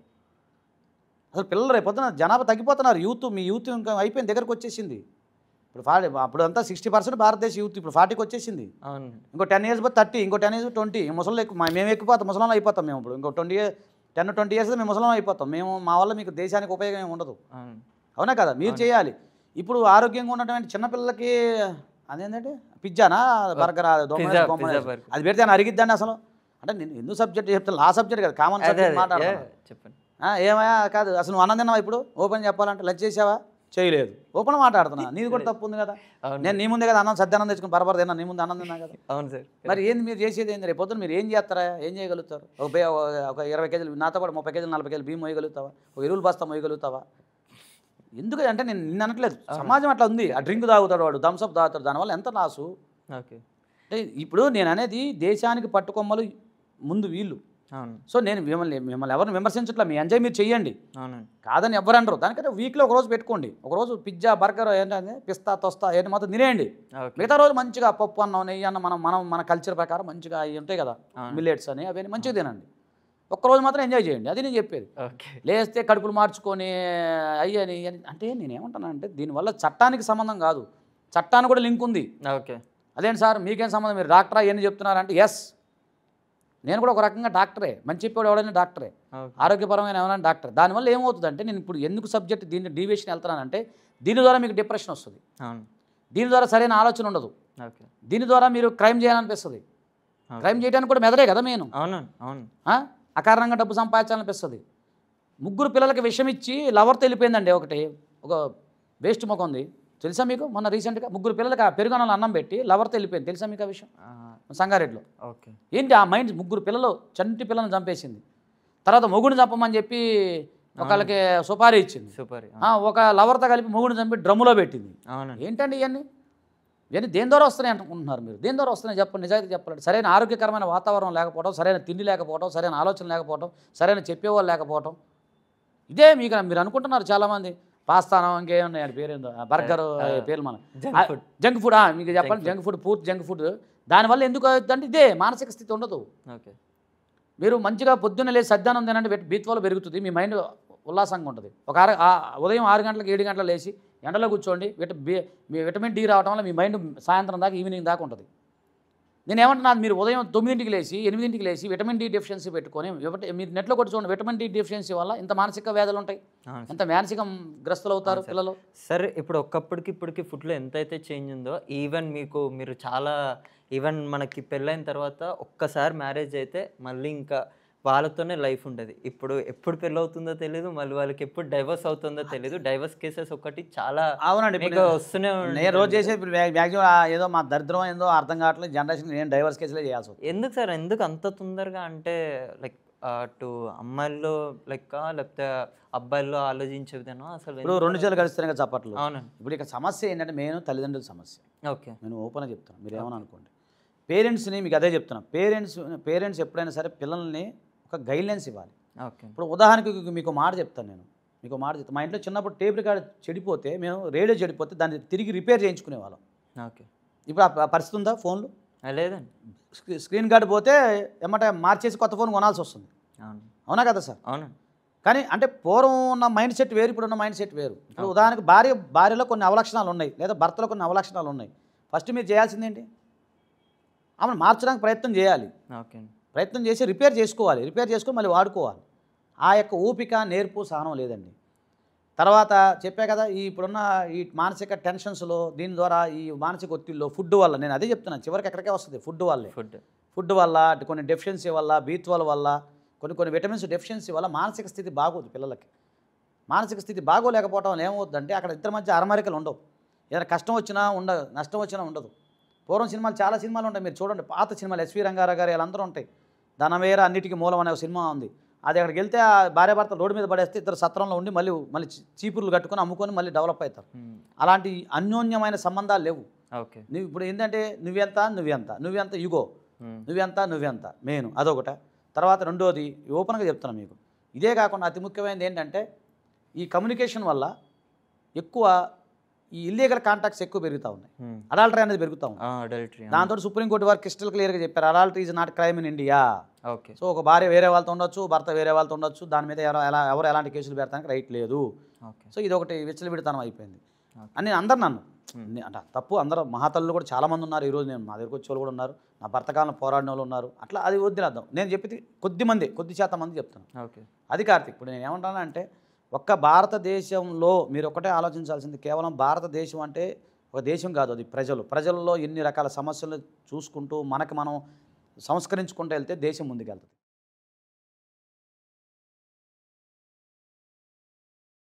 Speaker 2: అసలు పిల్లలు రేపొద్దున జనాభా తగ్గిపోతున్నారు. మీ యూత్ ఇంకా అయిపోయిన దగ్గరకు వచ్చేసింది. ఇప్పుడు అప్పుడు అంతా 60% భారతదేశ యూత్ ఇప్పుడు 40కి వచ్చేసింది. ఇంకో 10 ఇయర్స్ పోతే 30, ఇంకో 10 ఇయర్స్ 20. ముసలు మేము ఎక్కిపోతాం, ముసలం అయిపోతాం మేము. ఇప్పుడు ఇంకో 10-20 ఇయర్స్ మేము ముసలం అయిపోతాం మేము. మా వల్ల మీకు దేశానికి ఉపయోగం ఏమి ఉండదు. అవునా కదా? మీరు చేయాలి. ఇప్పుడు ఆరోగ్యంగా ఉన్నటువంటి చిన్నపిల్లలకి అదేంటంటే పిజ్జానా, బర్గర్, అది పెడితే అని అరిగిద్దండి అసలు. అంటే నేను ఎందుకు సబ్జెక్ట్ చెప్తాను, లా సబ్జెక్ట్ కదా, కామన్ సబ్జెక్ట్ మాట్లాడతాను. చెప్పండి. ఏమయ్యా కాదు, అసలు నువ్వు అన్నం తిన్నావా? ఇప్పుడు ఓపెన్ చెప్పాలంటే లంచ్ చేసావా? చేయలేదు. ఓపెన్ మాట్లాడుతున్నా, నీది కూడా తప్పు ఉంది కదా. నేను నీ ముందే కదా అన్నం సద్యాన్నం తెచ్చుకుని బరబర తిన్నా, నీ ముందు అన్నం తిన్నా కదా. అవును సార్. మరి ఏంది మీరు చేసేది ఏంది? రేపు పొద్దున మీరు ఏం చేస్తారా, ఏం చేయగలుగుతారు? ఒక 20 కేజీలు, నాతో పాటు 30 కేజీలు 40 కేజీలు బియ్యం మోయగలుగుతావా? ఒక ఎరువులు బస్తా మోయగలుగుతావా? ఎందుకు అంటే నేను నిన్ను అనట్లేదు, సమాజం అట్లా ఉంది. ఆ డ్రింక్ తాగుతాడు వాడు, థమ్స్అప్ తాగుతాడు, దానివల్ల ఎంత లాసు. ఓకే. అంటే ఇప్పుడు నేను అనేది దేశానికి పట్టుకొమ్మలు ముందు వీళ్ళు.
Speaker 1: అవును
Speaker 2: సో నేను మిమ్మల్ని ఎవరిని విమర్శించట్లా, మీ ఎంజాయ్ మీరు చెయ్యండి,
Speaker 1: అవునండి
Speaker 2: కాదని ఎవరు అనరు. దానికంటే వీక్లో ఒక రోజు పెట్టుకోండి, ఒకరోజు పిజ్జా బర్గర్ ఏంటంటే పిస్తా తొస్తా ఏంటి మాత్రం తినేయండి.
Speaker 1: ఓకే
Speaker 2: మిగతా రోజు మంచిగా పప్పు అన్నం నెయ్యి అన్న మన కల్చర్ ప్రకారం మంచిగా అవి ఉంటాయి కదా, మిల్లెట్స్ అని అవన్నీ మంచిగా తినండి. ఒక్కరోజు మాత్రం ఎంజాయ్ చేయండి, అది నేను చెప్పేది.
Speaker 1: ఓకే
Speaker 2: లేస్తే కడుపులు మార్చుకొని అయ్యని అంటే నేనేమంటానంటే దీనివల్ల చట్టానికి సంబంధం కాదు, చట్టానికి కూడా లింక్ ఉంది.
Speaker 1: ఓకే
Speaker 2: అదేంటి సార్ మీకేం సంబంధం, మీరు డాక్టరా ఏమని చెప్తున్నారంటే ఎస్, నేను కూడా ఒక రకంగా డాక్టరే, మంచి చెప్పాడు ఎవడైనా డాక్టరే, ఆరోగ్యపరమైన ఏమైనా డాక్టర్. దానివల్ల ఏమవుతుందంటే నేను ఇప్పుడు ఎందుకు సబ్జెక్ట్ దీన్ని డీవియేషన్ వెళ్తున్నానంటే దీని ద్వారా మీకు డిప్రెషన్ వస్తుంది,
Speaker 1: అవును
Speaker 2: దీని ద్వారా సరైన ఆలోచన ఉండదు,
Speaker 1: ఓకే
Speaker 2: దీని ద్వారా మీరు క్రైమ్ చేయాలనిపిస్తుంది. క్రైమ్ చేయడానికి కూడా మెదడే కదా మెయిన్.
Speaker 1: అవునండి అవును
Speaker 2: అకారణంగా డబ్బు సంపాదించాలనిపిస్తుంది. 3 పిల్లలకి విషం ఇచ్చి లవర్తో వెళ్ళిపోయిందండి ఒక వేస్ట్ మొక్క ఉంది తెలుసా మీకు, మొన్న రీసెంట్గా 3 పిల్లలకి ఆ పెరుగన్నంలో అన్నం పెట్టి లవర్తో వెళ్ళిపోయింది తెలుసా మీకు ఆ విషయం, సంగారెడ్డిలో.
Speaker 1: ఓకే
Speaker 2: ఏంటి ఆ మైండ్, 3 పిల్లలు చంటి పిల్లల్ని చంపేసింది. తర్వాత మొగుడిని చంపమని చెప్పి ఒకళ్ళకి సుపారీ ఇచ్చింది,
Speaker 1: సూపర్
Speaker 2: ఒక లవర్తో కలిపి మొగుడిని చంపి డ్రమ్ములో పెట్టింది.
Speaker 1: అవునండి
Speaker 2: ఏంటండి ఇవన్నీ దేని ద్వారా వస్తున్నాయి అనుకుంటున్నారు మీరు, దేని ద్వారా వస్తున్నాయి చెప్పండి, నిజాయితీ చెప్పండి. సరైన ఆరోగ్యకరమైన వాతావరణం లేకపోవడం, సరైన తిండి లేకపోవడం, సరైన ఆలోచన లేకపోవడం, సరైన చెప్పేవాళ్ళు లేకపోవడం, ఇదే మీకు మీరు అనుకుంటున్నారు చాలామంది. పాస్తానం ఇంకేమున్నాయి అని పేరు, బర్గర్ పేర్లు మన జంక్ ఫుడ్, మీకు చెప్పండి జంక్ ఫుడ్, పూర్తి జంక్ ఫుడ్. దానివల్ల ఎందుకు అవుతుందంటే ఇదే మానసిక స్థితి ఉండదు.
Speaker 1: ఓకే
Speaker 2: మీరు మంచిగా పొద్దున్న లేచి సద్దానం తినండి, బీత్వాలో పెరుగుతుంది, మీ మైండ్ ఉల్లాసంగా ఉంటుంది. ఉదయం 6 గంటలకు 7 గంటలకు లేచి ఎండలో కూర్చోండి, మీ విటమిన్ డి రావడం వల్ల మీ మైండ్ సాయంత్రం దాకా ఈవినింగ్ దాకా ఉంటుంది. నేను ఏమంటున్నాను, మీరు ఉదయం 9ంటికి లేచి 8ంటికి లేచి విటమిన్ డి డెఫిషియన్సీ పెట్టుకొని మీరు నెట్లో కొట్టి చూడండి, విటమిన్ డి డెఫిషియన్సీ వల్ల ఇంత మానసిక వ్యాధులు ఉంటాయి, ఎంత మానసిక గ్రస్తులు అవుతారు పిల్లలు.
Speaker 1: సరే ఇప్పుడు ఒక్కప్పటికి ఇప్పటికి ఫుడ్లో ఎంతైతే చేంజ్ ఉందో, ఈవెన్ మీరు చాలా ఈవెన్ మనకి పెళ్ళైన తర్వాత ఒక్కసారి మ్యారేజ్ అయితే మళ్ళీ ఇంకా వాళ్ళతోనే లైఫ్ ఉంటుంది. ఇప్పుడు ఎప్పుడు పెళ్ళి అవుతుందో తెలియదు, మళ్ళీ వాళ్ళకి ఎప్పుడు డైవర్స్ అవుతుందో తెలియదు. డైవర్స్ కేసెస్ ఒకటి చాలా
Speaker 2: అవునండి
Speaker 1: మీకు వస్తూనే
Speaker 2: నేను రోజు చేసే మ్యాక్సిమం ఏదో మా దరిద్రం ఏందో అర్థం కావట్లేదు జనరేషన్, నేను డైవర్స్ కేసులే చేయాల్సి వస్తుంది.
Speaker 1: ఎందుకు సార్, ఎందుకు అంత తొందరగా? అంటే లైక్ అటు అమ్మాయిల్లో లెక్క లేకపోతే అబ్బాయిల్లో ఆలోచించే విధానం అసలు
Speaker 2: ఇప్పుడు 2 చేతులు కలిస్తేనే చప్పట్లు.
Speaker 1: అవునండి.
Speaker 2: ఇప్పుడు ఇక్కడ సమస్య ఏంటంటే మెయిన్ తల్లిదండ్రుల సమస్య.
Speaker 1: ఓకే
Speaker 2: నేను ఓపెన్గా చెప్తాను, మీరు ఏమని అనుకోండి. పేరెంట్స్ని మీకు అదే చెప్తున్నాను, పేరెంట్స్ ఎప్పుడైనా సరే పిల్లల్ని ఒక గైడ్లైన్స్ ఇవ్వాలి.
Speaker 1: ఓకే
Speaker 2: ఇప్పుడు ఉదాహరణకు మీకు మాట చెప్తాను, మా ఇంట్లో చిన్నప్పుడు టేప్ రికార్డ్ చెడిపోతే, మేము రేడియో చెడిపోతే దాన్ని తిరిగి రిపేర్ చేయించుకునేవాళ్ళం.
Speaker 1: ఓకే
Speaker 2: ఇప్పుడు ఆ పరిస్థితి ఉందా ఫోన్లు?
Speaker 1: లేదండి.
Speaker 2: స్క్రీన్ గార్డ్ పోతే ఏమంటే మార్చేసి కొత్త ఫోన్ కొనాల్సి వస్తుంది.
Speaker 1: అవును
Speaker 2: అవునా కదా సార్?
Speaker 1: అవునండి.
Speaker 2: కానీ అంటే పూర్వం ఉన్న మైండ్ సెట్ వేరు, ఇప్పుడు ఉన్న మైండ్ సెట్ వేరు. ఇప్పుడు ఉదాహరణకు భార్యలో కొన్ని అవలక్షణాలు ఉన్నాయి, లేదా భర్తలో కొన్ని అవలక్షణాలు ఉన్నాయి. ఫస్ట్ మీరు చేయాల్సింది ఏంటి, ఆమెను మార్చడానికి ప్రయత్నం చేయాలి,
Speaker 1: ఓకే
Speaker 2: ప్రయత్నం చేసి రిపేర్ చేసుకొని మళ్ళీ వాడుకోవాలి. ఆ యొక్క ఓపిక నేర్పు సహనం లేదండి. తర్వాత చెప్పే కదా, ఇప్పుడున్న ఈ మానసిక టెన్షన్స్లో దీని ద్వారా ఈ మానసిక ఒత్తిడిలో ఫుడ్ వల్ల, నేను అదే చెప్తున్నాను, చివరికి ఎక్కడికే వస్తుంది ఫుడ్ వల్లే. ఫుడ్ వల్ల, కొన్ని డెఫిషియన్సీ వల్ల, బీత్వాల వల్ల, కొన్ని విటమిన్స్ డెఫిషియన్సీ వల్ల మానసిక స్థితి బాగోదు పిల్లలకి. మానసిక స్థితి బాగోలేకపోవడం వల్ల ఏమవుతుందంటే అక్కడ ఇద్దరి మధ్య అరమరికలు ఉండవు, ఏదైనా కష్టం వచ్చినా ఉండదు, నష్టం వచ్చినా ఉండదు. పూర్వం సినిమాలు చాలా సినిమాలు ఉంటాయి, మీరు చూడండి పాత సినిమాలు, ఎస్వి రంగారావు గారు వీళ్ళందరూ ఉంటాయి. ధనవేర అన్నిటికీ మూలం అనే ఒక సినిమా ఉంది. అది అక్కడికి వెళ్తే ఆ భార్యాభర్త రోడ్డు మీద పడేస్తే ఇద్దరు సత్రంలో ఉండి మళ్ళీ చీపుర్లు కట్టుకొని అమ్ముకొని మళ్ళీ డెవలప్ అవుతారు. అలాంటి అన్యోన్యమైన సంబంధాలు లేవు.
Speaker 1: ఓకే
Speaker 2: నువ్వు ఇప్పుడు ఏంటంటే నువ్వెంత యుగో, నువ్వెంత మెయిన్ అదొకట. తర్వాత రెండోది ఓపెన్గా చెప్తున్నాను మీకు, ఇదే కాకుండా అతి ముఖ్యమైనది ఏంటంటే ఈ కమ్యూనికేషన్ వల్ల ఎక్కువ ఈ ఇల్లీగల్ కాంటాక్ట్స్ ఎక్కువ పెరుగుతూ ఉన్నాయి, అడాల్టరీ అనేది పెరుగుతూ ఉంది. దాంతో సుప్రీంకోర్టు వారు క్రిస్టల్ క్లియర్గా చెప్పారు, adultery is not crime in India.
Speaker 1: Okay
Speaker 2: so ఒక భార్య వేరే వాళ్ళతో ఉండొచ్చు, భర్త వేరే వాళ్ళతో ఉండొచ్చు, దాని మీద ఎవరు ఎలాంటి కేసులు పెడతానికి రైట్ లేదు. సో ఇది ఒకటి విచ్చలవిడితనం అయిపోయింది అని అందరు నన్ను అంటే తప్పు, అందరూ మహాతల్లు కూడా చాలామంది ఉన్నారు. ఈరోజు నేను మా దగ్గరకు వచ్చే వాళ్ళు కూడా ఉన్నారు, నా భర్త కాలంలో పోరాడిన వాళ్ళు ఉన్నారు. అట్లా అది వదిలేద్దాం, నేను చెప్పేది కొద్ది శాతం మంది చెప్తాను.
Speaker 1: ఓకే
Speaker 2: అది కార్తీక్, ఇప్పుడు నేను ఏమంటానంటే ఒక్క భారతదేశంలో మీరు ఒకటే ఆలోచించాల్సింది, కేవలం భారతదేశం అంటే ఒక దేశం కాదు, అది ప్రజల్లో ఎన్ని రకాల సమస్యలు చూసుకుంటూ మనం సంస్కరించుకుంటూ వెళ్తే దేశం ముందుకెళ్తుంది.